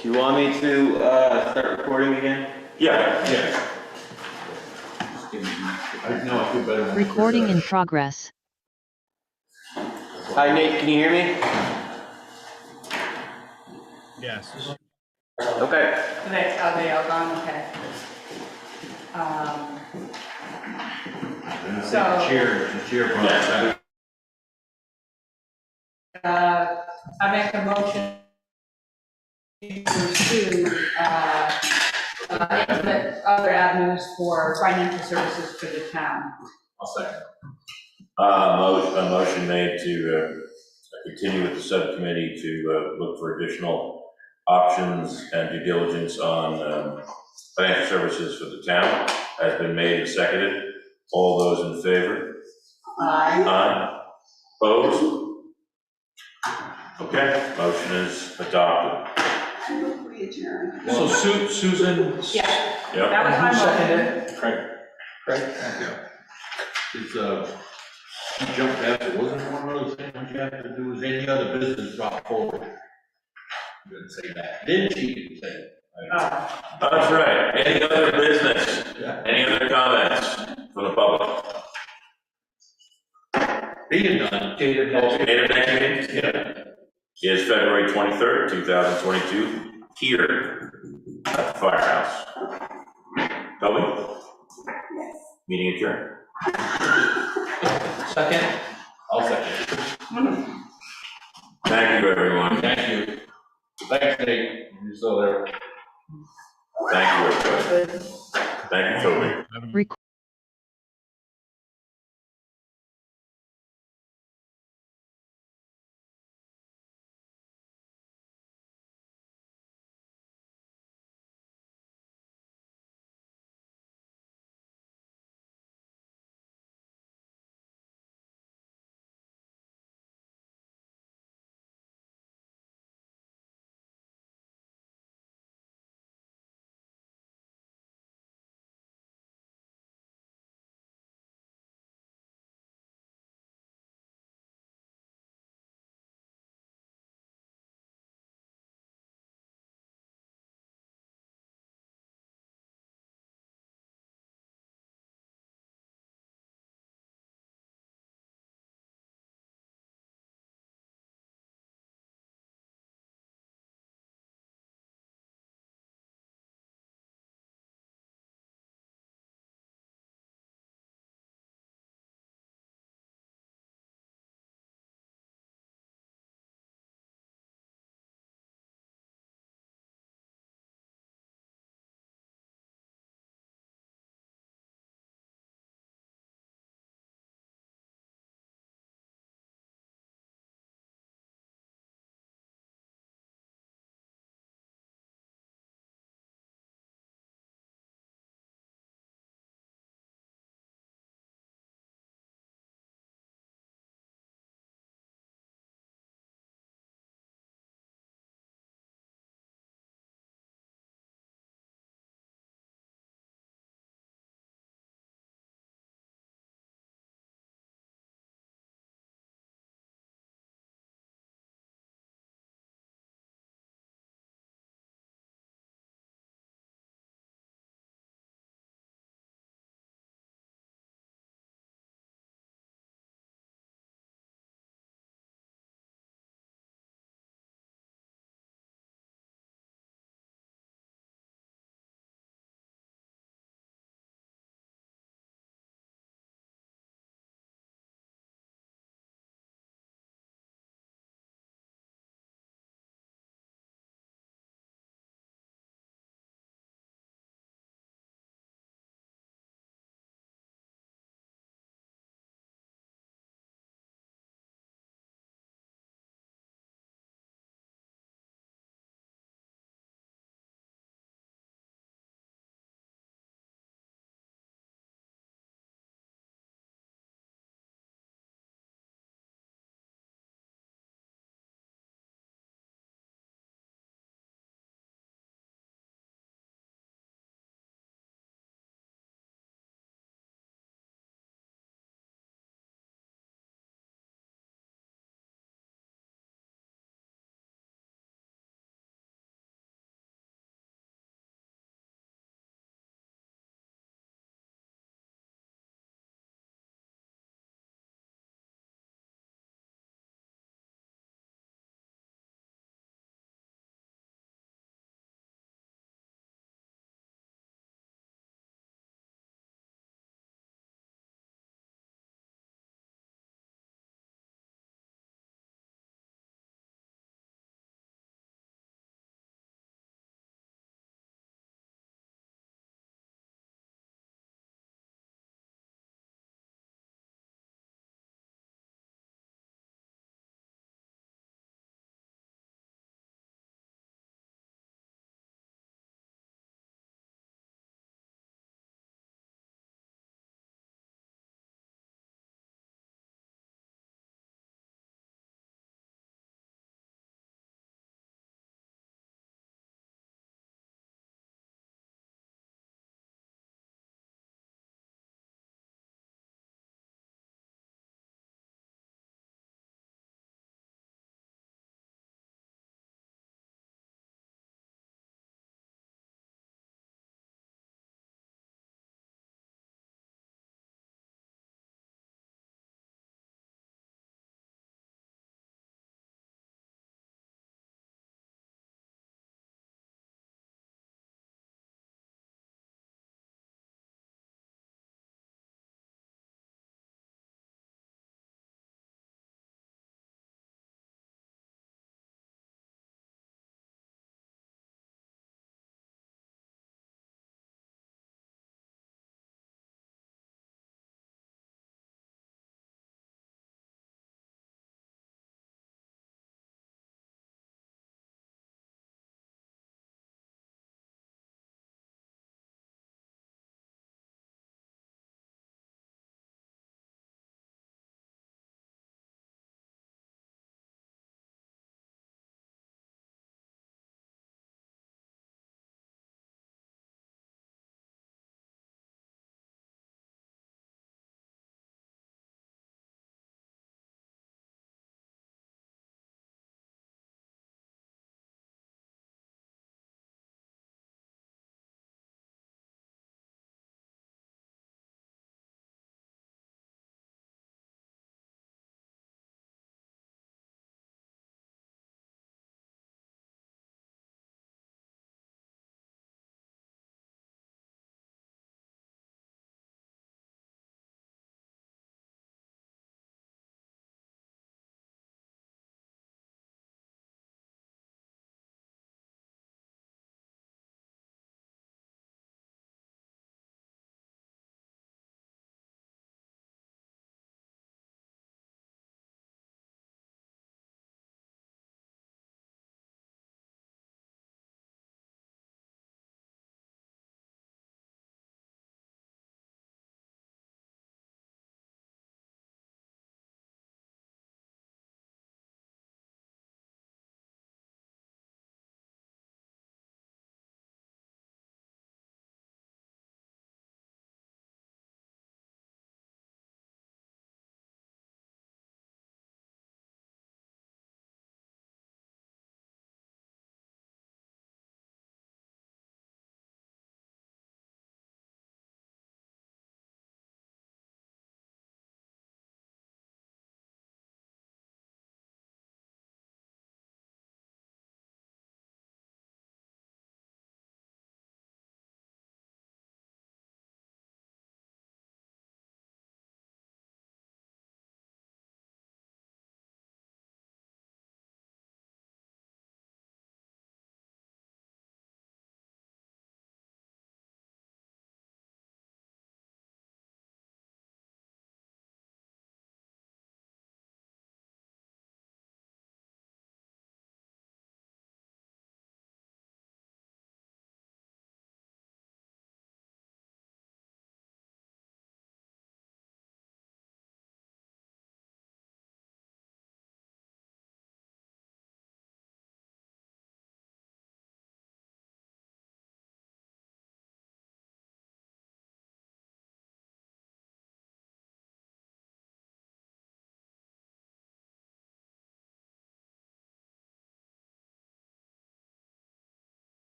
Do you want me to start recording again? Yeah. Yeah. I feel better. Recording in progress. Hi, Nate, can you hear me? Yes. Okay. Okay, all gone, okay. So, Cheer. Yeah. I make a motion to pursue, other avenues for financial services for the town. I'll second. A motion made to continue with the subcommittee to look for additional options and due diligence on financial services for the town has been made and seconded. All those in favor? Aye. Aye. Opposed? Okay, motion is adopted. I move we adjourn. So Susan? Yeah, Yep. that was my Who seconded motion. it? Craig. Craig? It's, you jumped past it, wasn't it one of those things you have to do is any other business drop forward? You didn't say that. Then she didn't say it. That's right. Any other business? Yeah. Any other comments from the public? Being done. Date of next meeting is February 23rd, 2022, here at the firehouse. Toby? Yes. Meeting adjourned. Second? I'll second. Thank you, everyone. Thank you. Thanks, Nate. You're still there. Thank you, everybody. Thank you, Toby. Recording